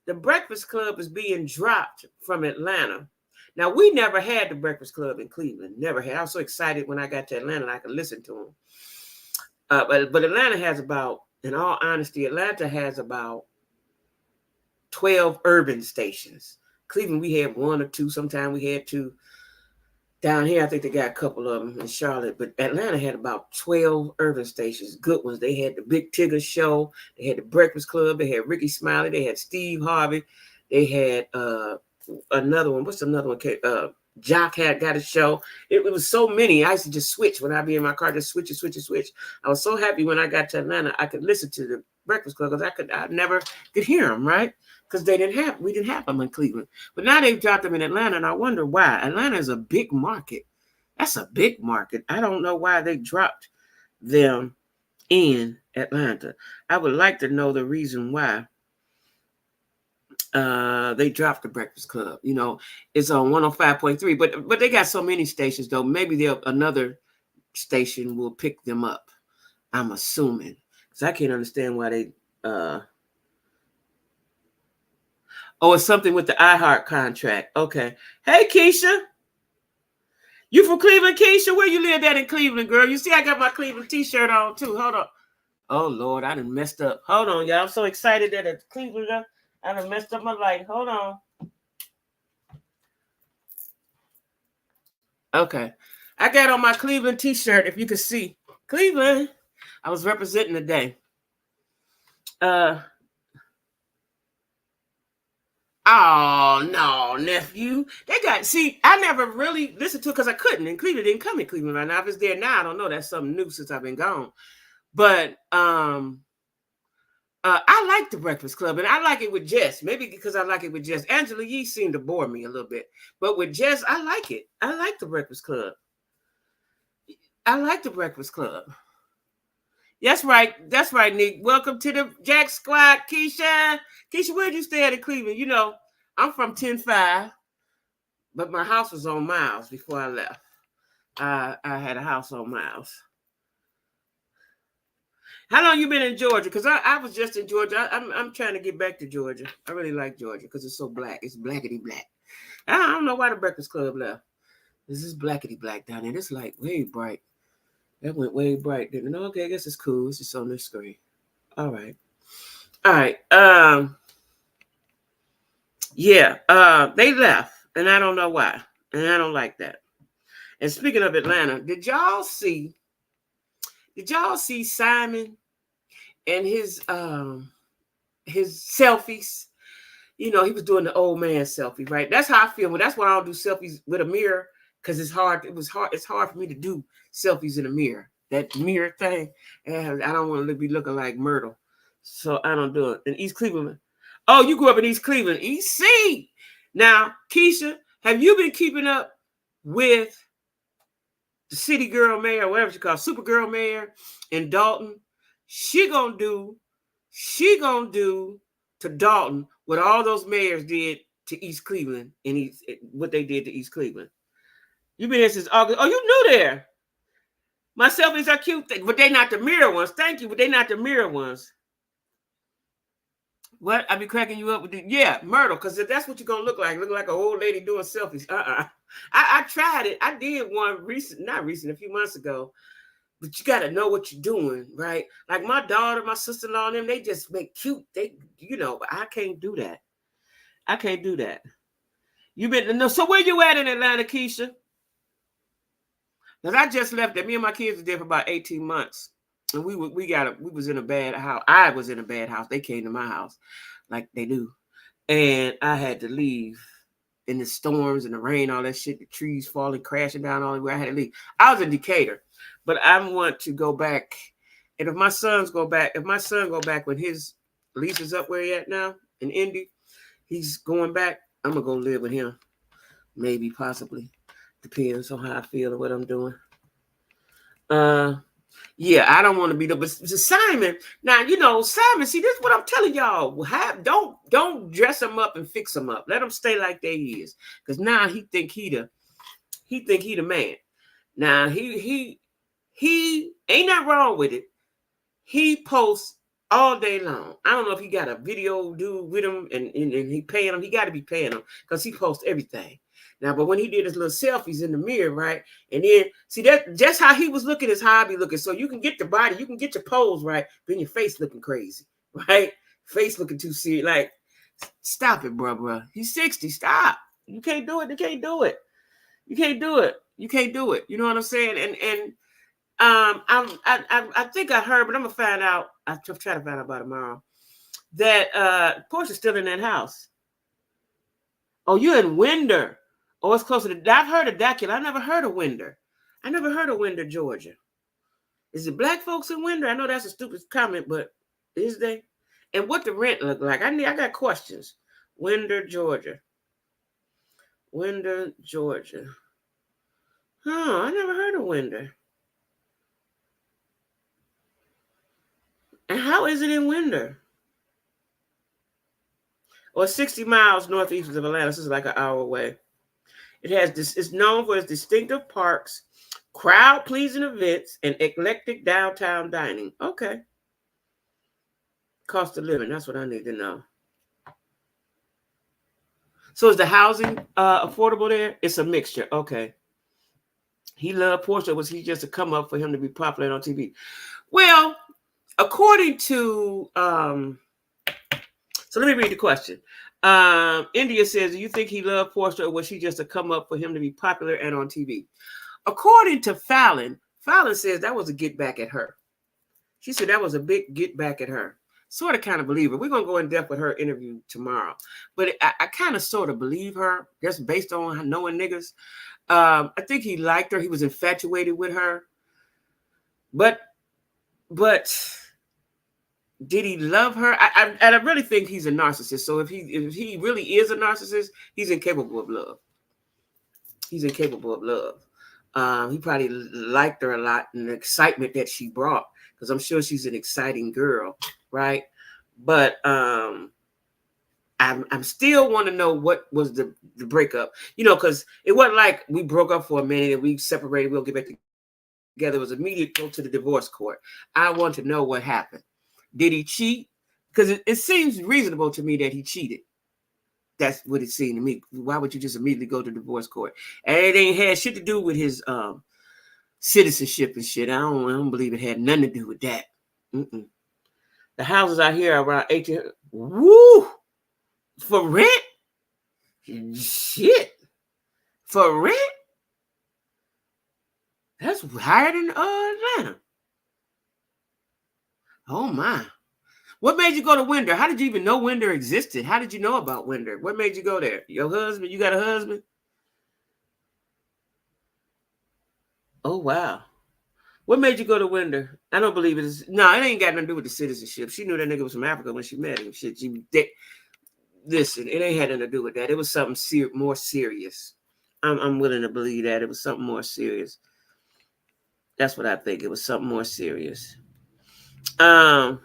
S1: the Breakfast Club is being dropped from Atlanta. Now, we never had the Breakfast Club in Cleveland. Never had. I was so excited when I got to Atlanta and I could listen to them. But Atlanta has about, in all honesty, Atlanta has about 12 urban stations. Cleveland, we had one or two. Sometimes we had two. Down here, I think they got a couple of them in Charlotte. But Atlanta had about 12 urban stations, good ones. They had the Big Tigger Show. They had the Breakfast Club. They had Ricky Smiley. They had Steve Harvey. They had another one. What's another one? Jock had got a show. It was so many. I used to just switch when I'd be in my car, just switch. I was so happy when I got to Atlanta, I could listen to the Breakfast Club because I never could hear them, right? Because we didn't have them in Cleveland. But now they've dropped them in Atlanta, and I wonder why. Atlanta is a big market. That's a big market. I don't know why they dropped them in Atlanta. I would like to know the reason why. They dropped the Breakfast Club. You know, it's on 105.3, but they got so many stations though. Maybe another station will pick them up. I'm assuming, because I can't understand why they. Oh, it's something with the iHeart contract. Okay. Hey, Keisha. You from Cleveland, Keisha? Where you live at in Cleveland, girl? You see, I got my Cleveland t-shirt on too. Hold on. Oh Lord, I done messed up. Hold on, y'all. I'm so excited that it's Cleveland. I done messed up my light. Hold on. Okay. I got on my Cleveland t-shirt, if you can see. Cleveland. I was representing the day. Oh, no, nephew. I never really listened to it because I couldn't. And Cleveland didn't come in Cleveland right now. If it's there now, I don't know. That's something new since I've been gone. But I like the Breakfast Club, and I like it with Jess. Maybe because I like it with Jess. Angela Yee seemed to bore me a little bit. But with Jess, I like it. I like the Breakfast Club. I like the Breakfast Club. That's right. That's right, Nick. Welcome to the Jack Squad, Keisha. Keisha, where'd you stay at in Cleveland? You know, I'm from 10-5, but my house was on Miles before I left. I had a house on Miles. How long you been in Georgia? Because I was just in Georgia. I'm trying to get back to Georgia. I really like Georgia because it's so black. It's blackety black. I don't know why the Breakfast Club left. This is blackety black down there. This light way bright. That went way bright. No, okay, I guess it's cool. It's just on the screen. All right. Yeah, they left, and I don't know why. And I don't like that. And speaking of Atlanta, did y'all see Simon and his selfies? You know, he was doing the old man selfie, right? That's how I feel. That's why I don't do selfies with a mirror, because it's hard. It's hard for me to do selfies in a mirror. That mirror thing, and I don't want to be looking like Myrtle, so I don't do it. In East Cleveland. Oh, you grew up in East Cleveland, EC. Now, Keisha, have you been keeping up with the city girl mayor, whatever she calls, Supergirl mayor in Dalton? She gonna do to Dalton what all those mayors did to East Cleveland and what they did to East Cleveland. You've been here since August. Oh, you knew there. My selfies are cute, but they not the mirror ones. Thank you, but they not the mirror ones. What? I be cracking you up with Myrtle, because that's what you're gonna look like an old lady doing selfies. I tried it. I did one a few months ago. But you gotta know what you're doing, right? Like my daughter, my sister-in-law, and them, they just make cute. But I can't do that. I can't do that. So where you at in Atlanta, Keisha? Because I just left there. Me and my kids were there for about 18 months. And we was in a bad house. I was in a bad house. They came to my house like they do. And I had to leave in the storms and the rain, all that shit, the trees falling, crashing down all the way. I had to leave. I was in Decatur, but I want to go back. And if my son go back when his lease is up where he at now in Indy, he's going back, I'm going to go live with him. Maybe, possibly. Depends on how I feel and what I'm doing. Yeah, I don't want to be there. But Simon, now, Simon, see, this is what I'm telling y'all. Don't dress him up and fix him up. Let him stay like they is. Because now he think he the man. Now, he ain't nothing wrong with it. He posts all day long. I don't know if he got a video dude with him and he paying him. He got to be paying him because he posts everything. Now, but when he did his little selfies in the mirror, right? And then, see, that just how he was looking is how I be looking. So you can get the body, you can get your pose right, then your face looking crazy, right? Face looking too serious. Like, stop it, bro. He's 60. Stop. You can't do it. You can't do it. You can't do it. You can't do it. You know what I'm saying? And I think I heard, but I'm gonna find out. I'll try to find out about tomorrow. That Portia's still in that house. Oh, you're in Winder. Oh, it's closer to. I've heard of Dacula. I never heard of Winder. I never heard of Winder, Georgia. Is it black folks in Winder? I know that's a stupid comment, but is they? And what the rent look like? I got questions. Winder, Georgia. Winder, Georgia. Huh? I never heard of Winder. And how is it in Winder? Or 60 miles northeast of Atlanta. This is like an hour away. It has this. It's known for its distinctive parks, crowd-pleasing events, and eclectic downtown dining. Okay. Cost of living. That's what I need to know. So is the housing affordable there? It's a mixture. Okay. He loved Portia. Was he just a come up for him to be popular on TV? Well, according to so let me read the question. India says, do you think he loved Portia, or was she just a come up for him to be popular and on TV? According to Falynn says that was a get back at her. She said that was a big get back at her. Sort of kind of believe her. We're going to go in depth with her interview tomorrow. But I kind of sort of believe her, just based on knowing niggas. I think he liked her. He was infatuated with her. But did he love her? I really think he's a narcissist. So if he really is a narcissist, he's incapable of love. He's incapable of love. He probably liked her a lot, and the excitement that she brought, because I'm sure she's an exciting girl, right? But I'm still want to know what was the breakup, because it wasn't like we broke up for a minute and we separated. We'll get back together. It was immediate go to the divorce court. I want to know what happened. Did he cheat? Because it seems reasonable to me that he cheated. That's what it seemed to me. Why would you just immediately go to divorce court? And it ain't had shit to do with his citizenship and shit. I don't believe it had nothing to do with that. Mm-mm. The houses out here are around 1800. Woo! For rent? Shit. For rent? That's higher than Atlanta. Oh my. What made you go to Winder? How did you even know Winder existed? How did you know about Winder? What made you go there? Your husband? You got a husband? Oh wow. What made you go to Winder? I don't believe it is. No, it ain't got nothing to do with the citizenship. She knew that nigga was from Africa when she met him. Shit, listen, it ain't had nothing to do with that. It was something more serious. I'm willing to believe that it was something more serious. That's what I think. It was something more serious. So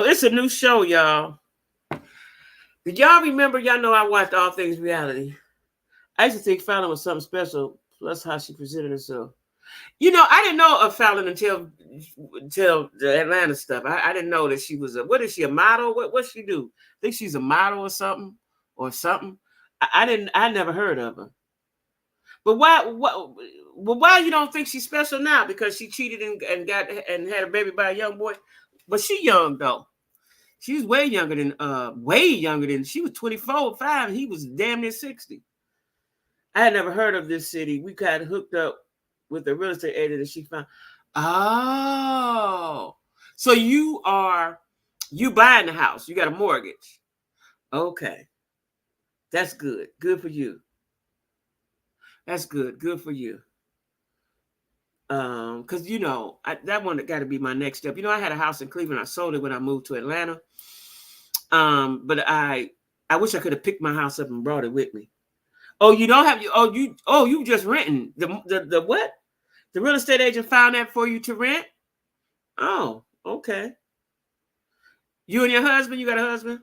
S1: it's a new show, y'all. Did y'all remember? Y'all know I watched All Things Reality. I used to think Falynn was something special. Plus how she presented herself. I didn't know of Falynn until the Atlanta stuff. I didn't know that she was what is she, a model? What she do? I think she's a model or something. I never heard of her. But why you don't think she's special now? Because she cheated and had a baby by a young boy. But she young though. She was way younger than she was 24 or 5, and he was damn near 60. I had never heard of this city. We got hooked up with the real estate agent that she found. Oh. So you buying the house. You got a mortgage. Okay. That's good. Good for you. That's good. Good for you. Because that one got to be my next step. I had a house in Cleveland. I sold it when I moved to Atlanta. But I wish I could have picked my house up and brought it with me. Oh, you don't have you just renting the what? The real estate agent found that for you to rent? Oh, okay. You and your husband? You got a husband?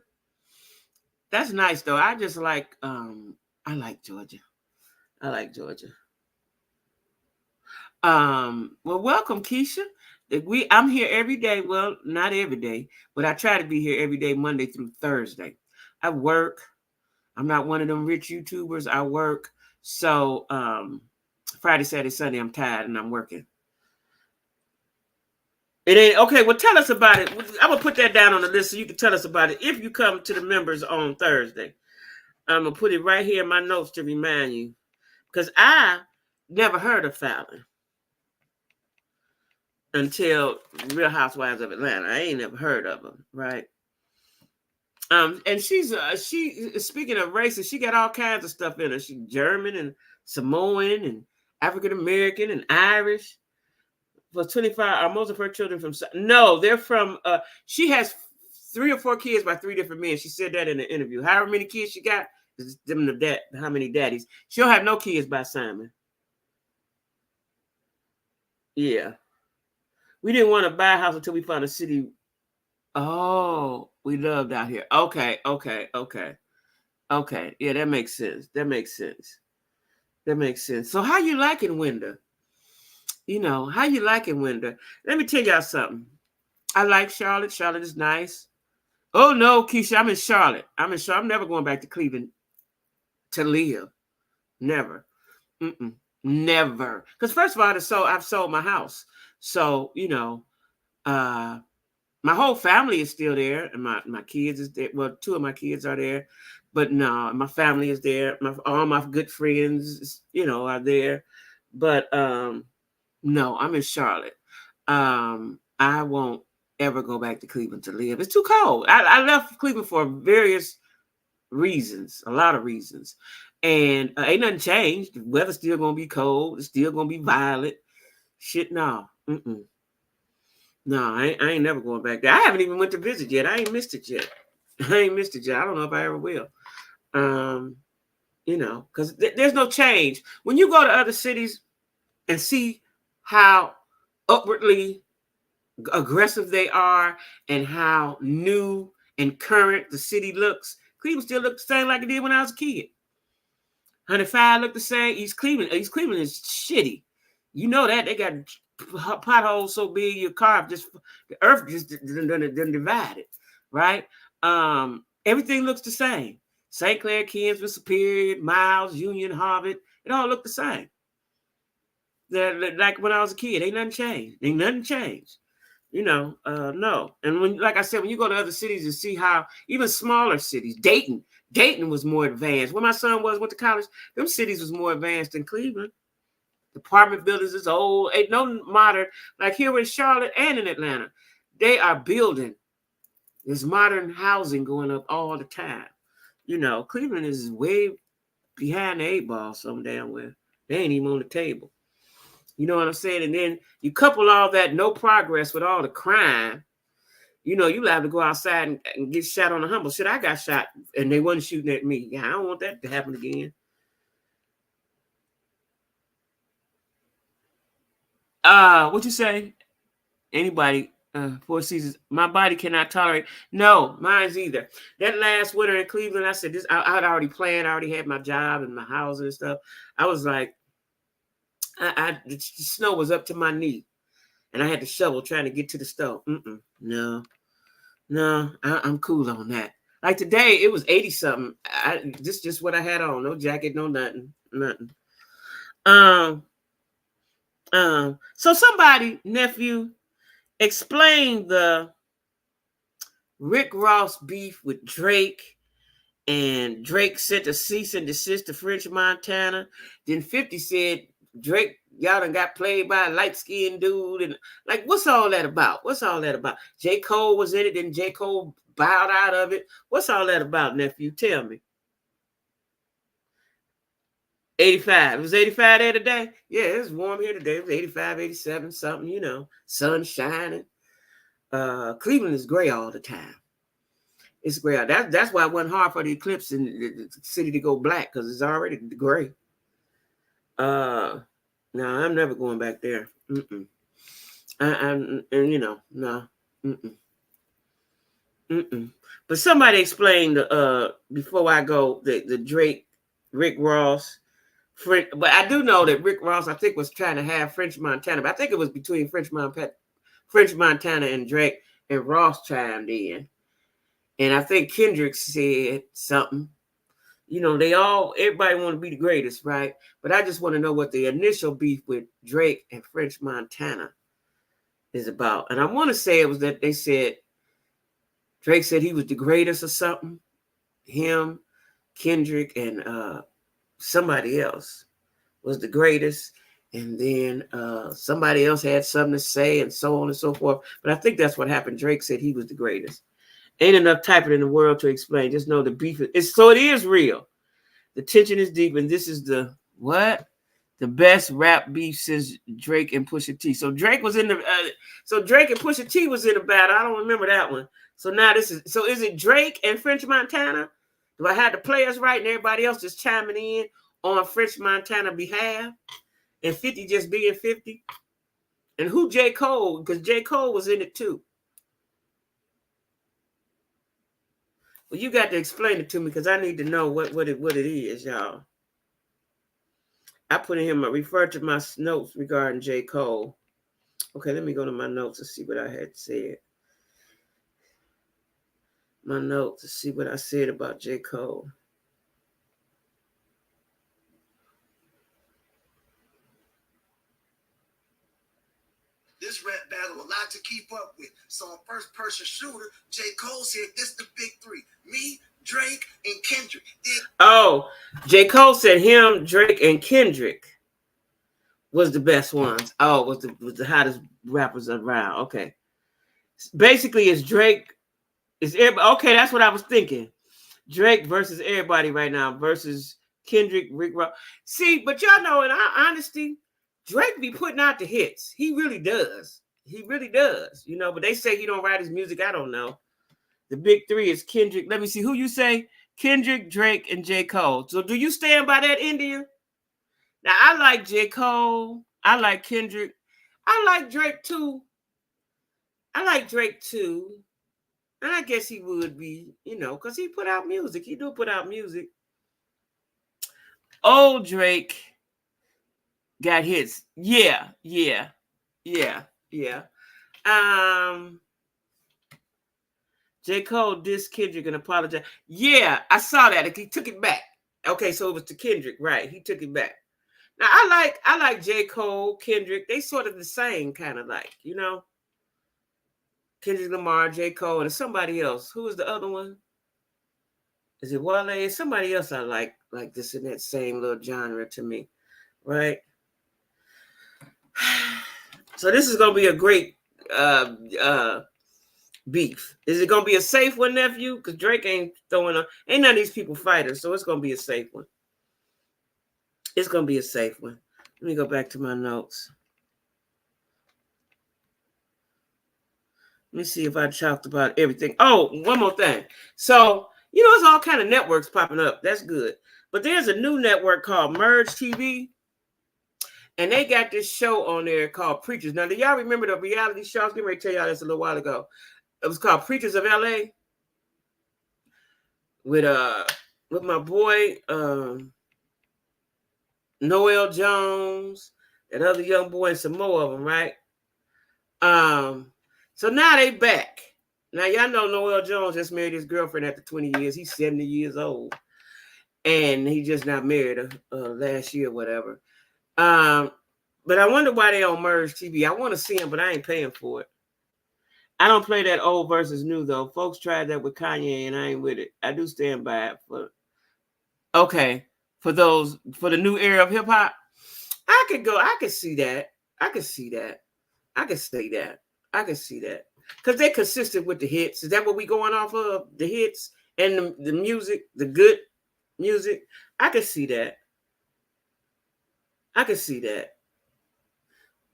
S1: That's nice though. I just like I like Georgia. I like Georgia. Well, welcome, Keisha. I'm here every day. Well, not every day, but I try to be here every day, Monday through Thursday. I work. I'm not one of them rich YouTubers. I work. So Friday, Saturday, Sunday, I'm tired and I'm working. It ain't okay. Well, tell us about it. I'm gonna put that down on the list so you can tell us about it if you come to the members on Thursday. I'm gonna put it right here in my notes to remind you, because I never heard of Falynn until Real Housewives of Atlanta. I ain't never heard of her, right? And she speaking of races, she got all kinds of stuff in her. She's German and Samoan and African American and Irish. For 25, are most of her children from? No, they're from. She has 3 or 4 kids by 3 different men. She said that in the interview. However many kids she got, is them the dad. How many daddies? She'll have no kids by Simon. Yeah, we didn't want to buy a house until we found a city. Oh, we loved out here. Okay. Yeah, that makes sense. That makes sense. So how you liking Winder? How you liking Winder? Let me tell y'all something. I like Charlotte. Charlotte is nice. Oh no, Keisha, I'm in Charlotte. I'm never going back to Cleveland to live. Never. Never. Because first of all, I've sold my house. So, my whole family is still there, and my kids is there. Well, 2 of my kids are there, but no, my family is there. All my good friends, are there. But no, I'm in Charlotte. I won't ever go back to Cleveland to live. It's too cold. I left Cleveland for various reasons, a lot of reasons, and ain't nothing changed. The weather's still gonna be cold. It's still gonna be violent. Shit, no. No, I ain't never going back there. I haven't even went to visit yet. I ain't missed it yet. I don't know if I ever will. Because there's no change. When you go to other cities and see how upwardly aggressive they are and how new and current the city looks, Cleveland still looks the same like it did when I was a kid. 105 looked the same. East Cleveland is shitty. You know that. They got potholes so big your car the earth just done divided, right? Everything looks the same. St. Clair, Kingsville, Superior, Miles, Union, Harvard, it all looked the same. Like when I was a kid, ain't nothing changed. No. And like I said, when you go to other cities and see how even smaller cities, Dayton was more advanced. When my son went to college, them cities was more advanced than Cleveland. Apartment buildings is old. Ain't no modern. Like here in Charlotte and in Atlanta, they are building. There's modern housing going up all the time. Cleveland is way behind the 8 ball some damn well. They ain't even on the table. You know what I'm saying? And then you couple all that no progress with all the crime. You have to go outside and get shot on the humble. Shit, I got shot and they wasn't shooting at me. Yeah, I don't want that to happen again. What you say? Anybody? 4 seasons. My body cannot tolerate. No, mine's either. That last winter in Cleveland, I said this. I'd already planned. I already had my job and my house and stuff. I was like, the snow was up to my knee, and I had to shovel trying to get to the stove. No, I'm cool on that. Like today, it was 80 something. This just what I had on. No jacket, no nothing. So somebody, nephew, explain the Rick Ross beef with Drake, and Drake sent a cease and desist to French Montana. Then 50 said, Drake, y'all done got played by a light-skinned dude. And like, what's all that about? J. Cole was in it, then J. Cole bowed out of it. What's all that about, nephew? Tell me. 85. It was 85 there today? Yeah, it was warm here today. It was 85, 87, something, sun shining. Cleveland is gray all the time. It's gray. That's why it wasn't hard for the eclipse in the city to go black, because it's already gray. No, I'm never going back there. No. But somebody explained before I go the Drake, Rick Ross, but I do know that Rick Ross, I think, was trying to have French Montana, but I think it was between French Montana French Montana and Drake and Ross chimed in. And I think Kendrick said something. You know, everybody want to be the greatest, right? But I just want to know what the initial beef with Drake and French Montana is about. And I want to say it was that they said, Drake said he was the greatest or something. Him, Kendrick, and somebody else was the greatest. And then somebody else had something to say and so on and so forth. But I think that's what happened. Drake said he was the greatest. Ain't enough typing in the world to explain. Just know the beef is so it is real. The tension is deep, and this is the best rap beef since Drake and Pusha T. So Drake was in the Drake and Pusha T was in the battle. I don't remember that one. So now is it Drake and French Montana? Do I have the players right and everybody else just chiming in on French Montana behalf? And 50 just being 50? And who J. Cole? Because J. Cole was in it too. Well, you got to explain it to me because I need to know what it is, y'all. I put in here refer to my notes regarding J. Cole. Okay, let me go to my notes to see what I had said. My notes to see what I said about J. Cole.
S2: This rap battle a lot to keep up with. So on first person shooter, J. Cole said this the big three. Me, Drake, and Kendrick.
S1: Oh, J. Cole said him, Drake, and Kendrick was the best ones. Oh, was the hottest rappers around. Okay. Basically, it's Drake. It's everybody. Okay, that's what I was thinking. Drake versus everybody right now versus Kendrick, Rick Ross. See, but y'all know, in all honesty, Drake be putting out the hits. He really does. He really does. You know, but they say he don't write his music. I don't know. The big three is Kendrick. Let me see who you say. Kendrick, Drake, and J. Cole. So do you stand by that, India? Now, I like J. Cole. I like Kendrick. I like Drake, too. And I guess he would be, you know, because he put out music. He do put out music. Old Drake got hits. Yeah. J. Cole dissed Kendrick and apologized. Yeah, I saw that. He took it back. Okay, so it was to Kendrick, right? He took it back. Now I like J. Cole, Kendrick. They sort of the same kind of like, you know. Kendrick Lamar, J. Cole, and somebody else. Who is the other one? Is it Wale? Somebody else I like this in that same little genre to me, right? So this is gonna be a great beef. Is it gonna be a safe one, nephew? Because Drake ain't none of these people fighters, so it's gonna be a safe one. It's gonna be a safe one. Let me go back to my notes. Let me see if I talked about everything. Oh, one more thing. So, you know, there's all kind of networks popping up. That's good. But there's a new network called Merge TV. And they got this show on there called Preachers. Now, do y'all remember the reality show? I was getting ready to tell y'all this a little while ago. It was called Preachers of LA. With my boy Noel Jones, that other young boy, and some more of them, right? So now they back. Now, y'all know Noel Jones just married his girlfriend after 20 years. He's 70 years old. And he just not married last year, whatever. But I wonder why they on Merge TV. I want to see him, but I ain't paying for it. I don't play that old versus new, though. Folks tried that with Kanye, and I ain't with it. I do stand by it. Okay. For the new era of hip-hop, I could see that. I could see that. Because they're consistent with the hits. Is that what we going off of? The hits and the music, the good music? I could see that.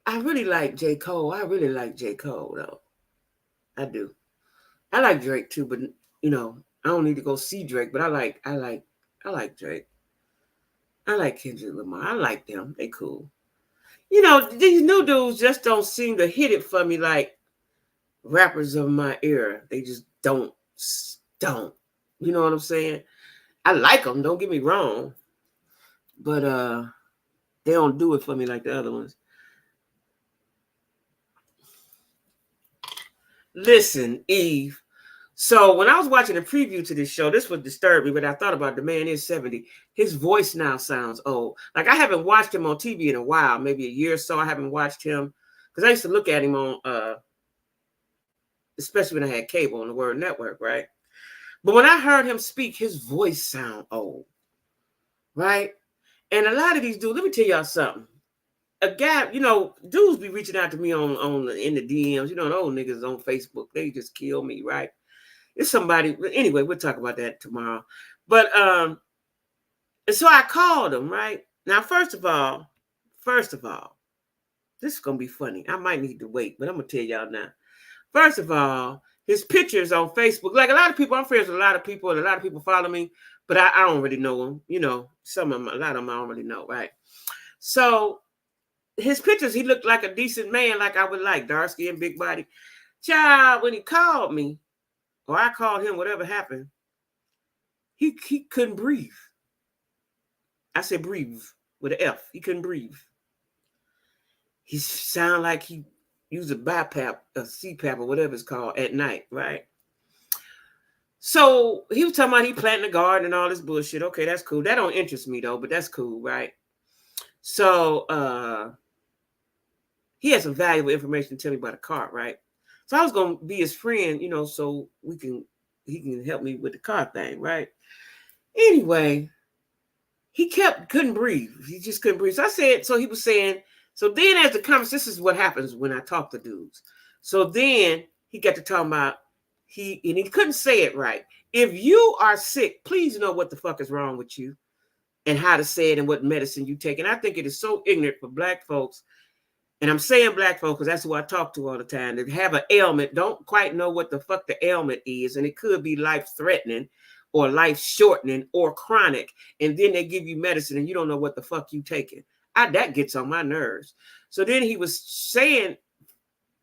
S1: I really like J. Cole. Though. I do. I like Drake too, but you know, I don't need to go see Drake, but I like Drake. I like Kendrick Lamar. I like them. They cool. You know, these new dudes just don't seem to hit it for me like rappers of my era. They just don't. You know what I'm saying? I like them, don't get me wrong. But they don't do it for me like the other ones. Listen, Eve. So when I was watching the preview to this show, this would disturb me, but I thought about the man is 70. His voice now sounds old. Like I haven't watched him on TV in a while, maybe a year or so. I haven't watched him because I used to look at him on especially when I had cable on the Word Network, right? But when I heard him speak, his voice sound old, right? And a lot of these dudes, let me tell y'all something. A guy, dudes be reaching out to me on in the DMs. The old niggas on Facebook, they just kill me, right? It's somebody. Anyway, we'll talk about that tomorrow. But and so I called him, right? Now, first of all, this is gonna be funny. I might need to wait, but I'm gonna tell y'all now. First of all, his pictures on Facebook, like a lot of people, I'm friends with a lot of people, and a lot of people follow me, but I don't really know them. A lot of them I don't really know, right? So his pictures, he looked like a decent man, like I would like, dark skin, big body. Child, when he called me, or I called him, whatever happened, he couldn't breathe. I said breathe with an F. He couldn't breathe. He sounded like he used a BiPAP, a CPAP, or whatever it's called at night, right? So he was talking about he planting a garden and all this bullshit. Okay, that's cool. That don't interest me though, but that's cool, right? So he had some valuable information to tell me about a car, right? So I was gonna be his friend, so he can help me with the car thing, right? Anyway, he couldn't breathe. He just couldn't breathe. So I said, so he was saying, so then as the conversation, this is what happens when I talk to dudes. So then he got to talking about and he couldn't say it right. If you are sick, please know what the fuck is wrong with you and how to say it and what medicine you take. And I think it is so ignorant for black folks. And I'm saying black folks because that's who I talk to all the time. They have an ailment, don't quite know what the fuck the ailment is. And it could be life-threatening or life-shortening or chronic. And then they give you medicine and you don't know what the fuck you taking. That gets on my nerves. So then he was saying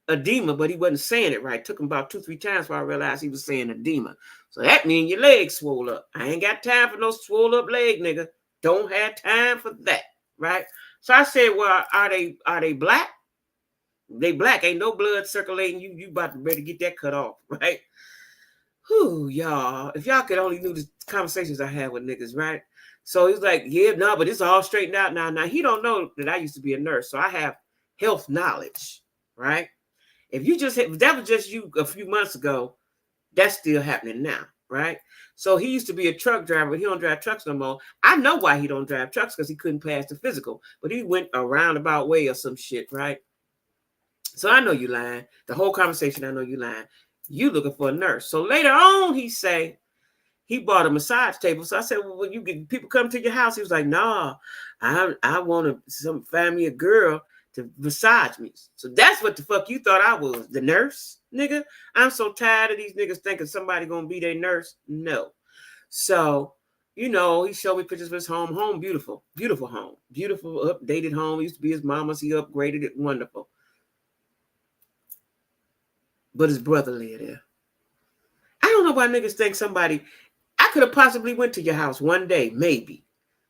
S1: edema, but he wasn't saying it right. It took him about 2-3 times before I realized he was saying edema. So that means your legs swole up. I ain't got time for no swole up leg, nigga. Don't have time for that, right? So I said, well, are they black? They black. Ain't no blood circulating. You about to ready to get that cut off, right? Whew, y'all. If y'all could only knew the conversations I had with niggas, right? So he's like, yeah, no, but it's all straightened out now. Now, he don't know that I used to be a nurse, so I have health knowledge, right? If that was just you a few months ago, that's still happening now, right? So he used to be a truck driver, but he don't drive trucks no more. I know why he don't drive trucks, because he couldn't pass the physical, but he went a roundabout way or some shit, right? So I know you lying. The whole conversation, I know you lying. You looking for a nurse. So later on, he bought a massage table. So I said, well, when you get people come to your house, he was like, nah, I want some family, a girl to massage me. So that's what the fuck you thought I was, the nurse, nigga. I'm so tired of these niggas thinking somebody gonna be their nurse. No. So, he showed me pictures of his home, beautiful, beautiful home, beautiful updated home. It used to be his mama's. He upgraded it, wonderful. But his brother lived there. I don't know why niggas think I could have possibly went to your house one day, maybe,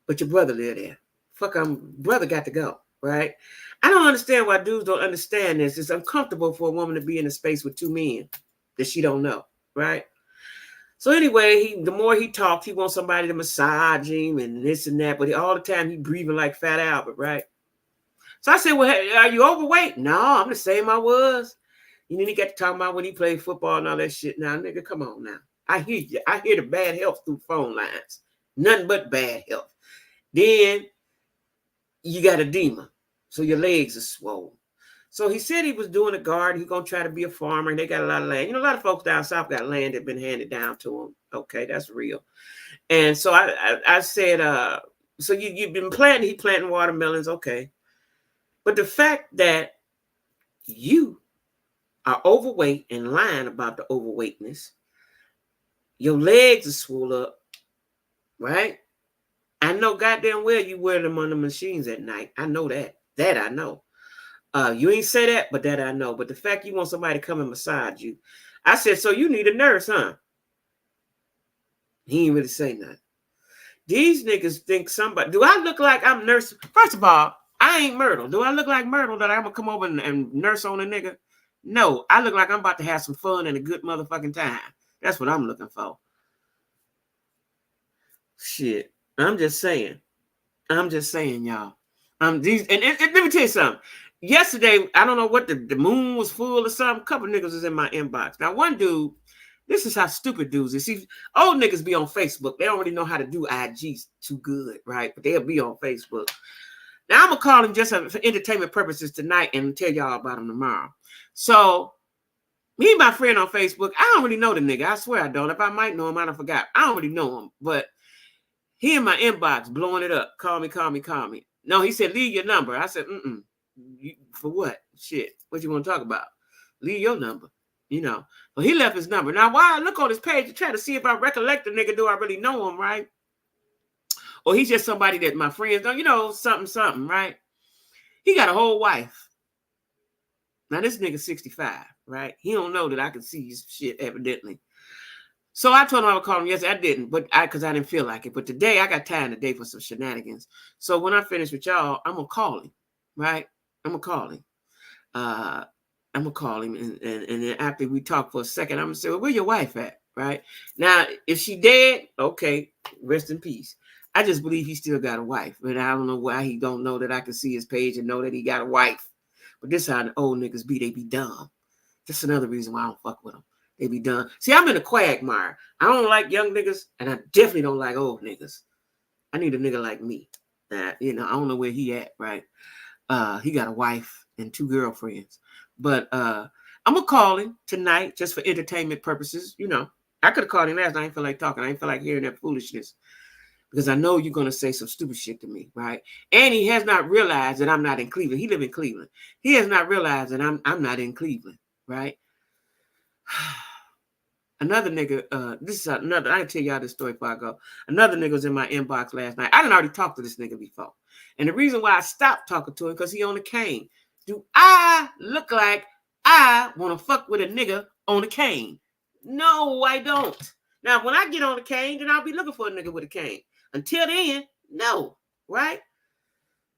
S1: but your brother lived there. Fuck, brother got to go, right? I don't understand why dudes don't understand this. It's uncomfortable for a woman to be in a space with 2 men that she don't know, right? So anyway, the more he talked, he wants somebody to massage him and this and that, but all the time he breathing like Fat Albert, right? So I said, well, hey, are you overweight? No, I'm the same I was. And then he got to talking about when he played football and all that shit. Now, nigga, come on now. I hear you. I hear the bad health through phone lines. Nothing but bad health. Then you got edema. So your legs are swollen. So he said he was doing a garden. He's going to try to be a farmer. And they got a lot of land. A lot of folks down south got land that been handed down to them. Okay, that's real. And so I said, so you've been planting. He planting watermelons. Okay. But the fact that you are overweight and lying about the overweightness, your legs are swole up, right? I know goddamn well you wear them on the machines at night. I know that. That I know. You ain't say that, but that I know. But the fact you want somebody to come and massage you. I said, so you need a nurse, huh? He ain't really say nothing. These niggas think do I look like I'm nurse? First of all, I ain't Myrtle. Do I look like Myrtle that I'm going to come over and nurse on a nigga? No, I look like I'm about to have some fun and a good motherfucking time. That's what I'm looking for. Shit. I'm just saying, y'all. Let me tell you something. Yesterday, I don't know what the moon was full or something. A couple niggas was in my inbox. Now, one dude, this is how stupid dudes is. See, old niggas be on Facebook. They don't really know how to do IGs too good, right? But they'll be on Facebook. Now, I'm going to call him just for entertainment purposes tonight and tell y'all about him tomorrow. So, me and my friend on Facebook, I don't really know the nigga. I swear I don't. If I might know him, I don't forgot. I don't really know him. But he in my inbox blowing it up. Call me. No, he said, leave your number. I said, for what? Shit. What you want to talk about? Leave your number. But he left his number. Now, why I look on his page to try to see if I recollect the nigga, do I really know him, right? Or he's just somebody that my friends don't, something, right? He got a whole wife. Now, this nigga 65, right? He don't know that I can see his shit, evidently. So I told him I would call him yesterday. I didn't, because I didn't feel like it. But today, I got time today for some shenanigans. So when I finish with y'all, I'm going to call him, right? I'm going to call him. I'm going to call him. And then after we talk for a second, I'm going to say, well, where your wife at, right? Now, if she dead, okay, rest in peace. I just believe he still got a wife. And I don't know why he don't know that I can see his page and know that he got a wife. But this is how the old niggas be. They be dumb. That's another reason why I don't fuck with them. They be done. See, I'm in a quagmire. I don't like young niggas, and I definitely don't like old niggas. I need a nigga like me. That I don't know where he at, right? He got a wife and 2 girlfriends. But I'm gonna call him tonight just for entertainment purposes. I could have called him last night. I ain't feel like talking. I ain't feel like hearing that foolishness. Because I know you're gonna say some stupid shit to me, right? And he has not realized that I'm not in Cleveland. He live in Cleveland. He has not realized that I'm not in Cleveland, right? Another nigga, I can tell y'all this story before I go. Another nigga was in my inbox last night. I didn't already talk to this nigga before. And the reason why I stopped talking to him, because he on the cane. Do I look like I want to fuck with a nigga on a cane? No, I don't. Now, when I get on the cane, then I'll be looking for a nigga with a cane. Until then, no, right?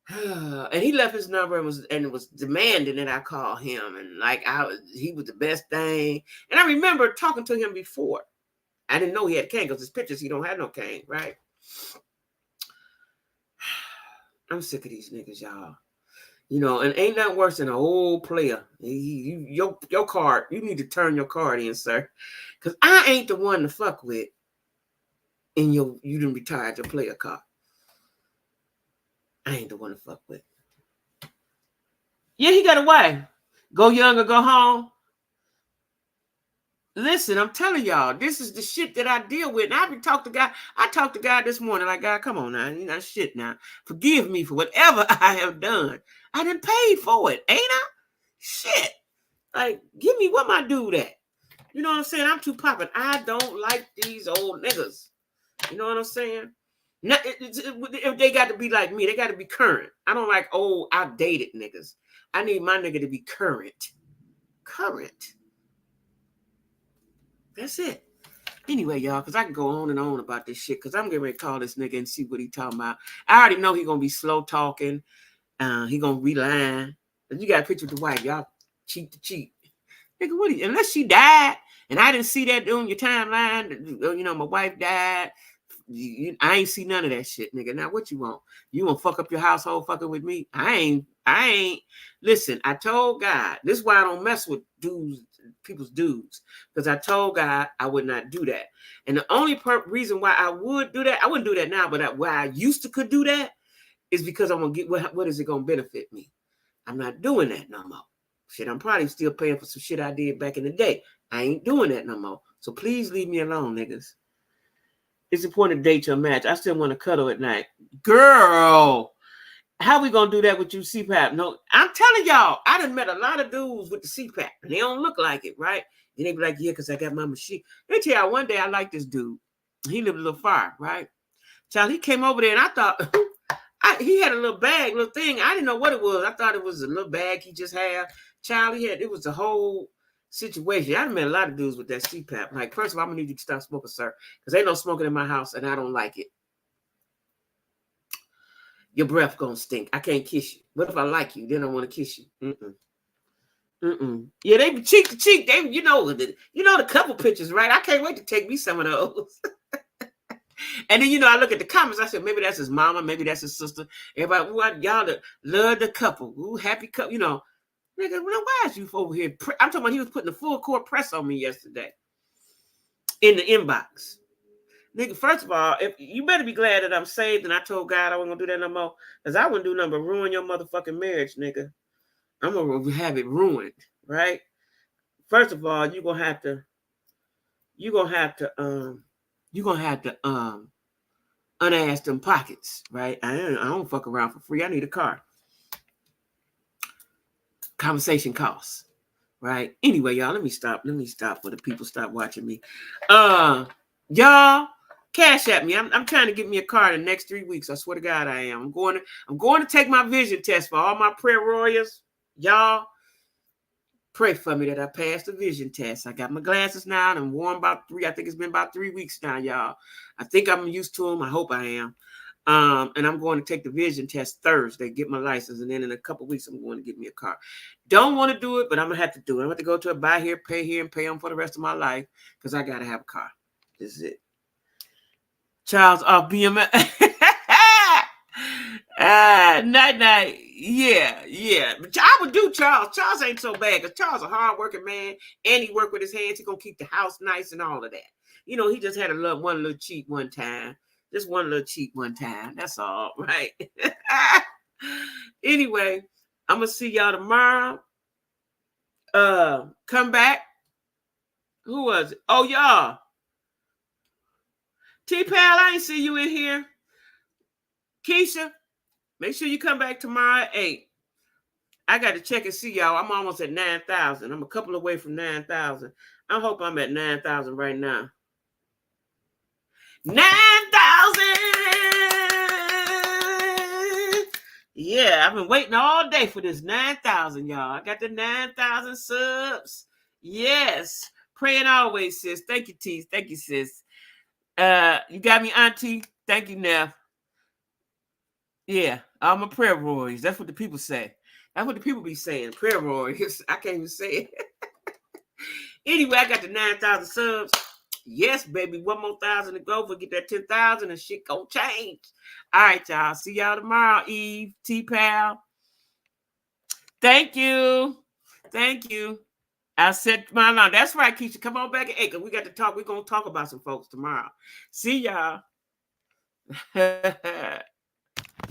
S1: And he left his number and was demanding that I call him, and he was the best thing. And I remember talking to him before. I didn't know he had a cane because his pictures he don't have no cane, right? I'm sick of these niggas, y'all. And ain't nothing worse than an old player. Your card, you need to turn your card in, sir, because I ain't the one to fuck with. And you done retired your player card. I ain't the one to fuck with. Yeah, he got a wife. Go young or go home. Listen, I'm telling y'all, this is the shit that I deal with. And I talked to God this morning, like, God, come on now. Shit now. Forgive me for whatever I have done. I done paid for it, ain't I? Shit. Like, give me what my dude at. You know what I'm saying? I'm too popping. I don't like these old niggas. You know what I'm saying? If they got to be like me, they got to be current. I don't like old, outdated niggas. I need my nigga to be current. Current. That's it. Anyway, y'all, because I can go on and on about this shit, because I'm getting ready to call this nigga and see what he talking about. I already know he going to be slow talking. He going to re-line. If you got a picture with the wife, y'all cheat to cheat. Nigga, unless she died, and I didn't see that on your timeline, my wife died. I ain't see none of that shit, nigga. Now, what you want? You want to fuck up your household fucking with me? I ain't. Listen, I told God, this is why I don't mess with people's dudes, because I told God I would not do that. And the only reason why I would do that, I wouldn't do that now, but why I used to could do that is because I'm going to get, what is it going to benefit me? I'm not doing that no more. Shit, I'm probably still paying for some shit I did back in the day. I ain't doing that no more. So please leave me alone, niggas. It's important to date your match. I still want to cuddle at night. Girl, how we going to do that with you, CPAP? No, I'm telling y'all, I done met a lot of dudes with the CPAP, and they don't look like it, right? And they be like, yeah, because I got my machine. They tell y'all, one day I like this dude. He lived a little far, right? Child, he came over there, and I thought, he had a little bag, little thing. I didn't know what it was. I thought it was a little bag he just had. Child, it was a whole situation. I met a lot of dudes with that CPAP. Like, first of all, I'm gonna need you to stop smoking, sir, because ain't no smoking in my house, and I don't like it. Your breath gonna stink. I can't kiss you. What if I like you? Then I want to kiss you. Yeah, they be cheek to cheek. They, the couple pictures, right? I can't wait to take me some of those. And then, I look at the comments. I said, maybe that's his mama, maybe that's his sister. Everybody, y'all love the couple. Ooh, happy couple. Nigga, why is you over here? I'm talking about he was putting the full court press on me yesterday in the inbox. Nigga, first of all, if you better be glad that I'm saved and I told God I wasn't gonna do that no more. Because I wouldn't do nothing but ruin your motherfucking marriage, nigga. I'm gonna have it ruined, right? First of all, you're gonna have to unass them pockets, right? I don't fuck around for free. I need a car. Conversation costs, right? Anyway, y'all, let me stop before the people stop watching me. Y'all, cash at me. I'm trying to get me a car in the next 3 weeks. I swear to God, I am. I'm going to take my vision test for all my prayer warriors. Y'all, pray for me that I passed the vision test. I got my glasses now, and I'm worn about 3. I think it's been about 3 weeks now, y'all. I think I'm used to them. I hope I am. And I'm going to take the vision test Thursday, get my license, and then in a couple of weeks, I'm going to get me a car. Don't want to do it, but I'm going to have to do it. I'm going to go to a buy here, and pay them for the rest of my life because I got to have a car. This is it. Charles off BMX. Night. Yeah. But I would do Charles. Charles ain't so bad because Charles is a hard-working man, and he work with his hands. He going to keep the house nice and all of that. He just had one little cheat one time. Just one little cheat one time. That's all, right? Anyway, I'm going to see y'all tomorrow. Come back. Who was it? Oh, y'all. T-Pal, I ain't see you in here. Keisha, make sure you come back tomorrow at 8. I got to check and see y'all. I'm almost at 9,000. I'm a couple away from 9,000. I hope I'm at 9,000 right now. 9,000! Yeah, I've been waiting all day for this 9,000, y'all. I got the 9,000 subs. Yes. Praying always, sis. Thank you, T. Thank you, sis. You got me, Auntie. Thank you, Neff. Yeah, I'm a prayer warriors. That's what the people say. That's what the people be saying. Prayer warriors. I can't even say it. Anyway, I got the 9,000 subs. Yes, baby. 1 more 1,000 to go for get that 10,000 and shit gonna change. All right, y'all. See y'all tomorrow, Eve, T-Pal. Thank you. I'll set my alarm. That's right, Keisha. Come on back at 8 because we got to talk. We're going to talk about some folks tomorrow. See y'all.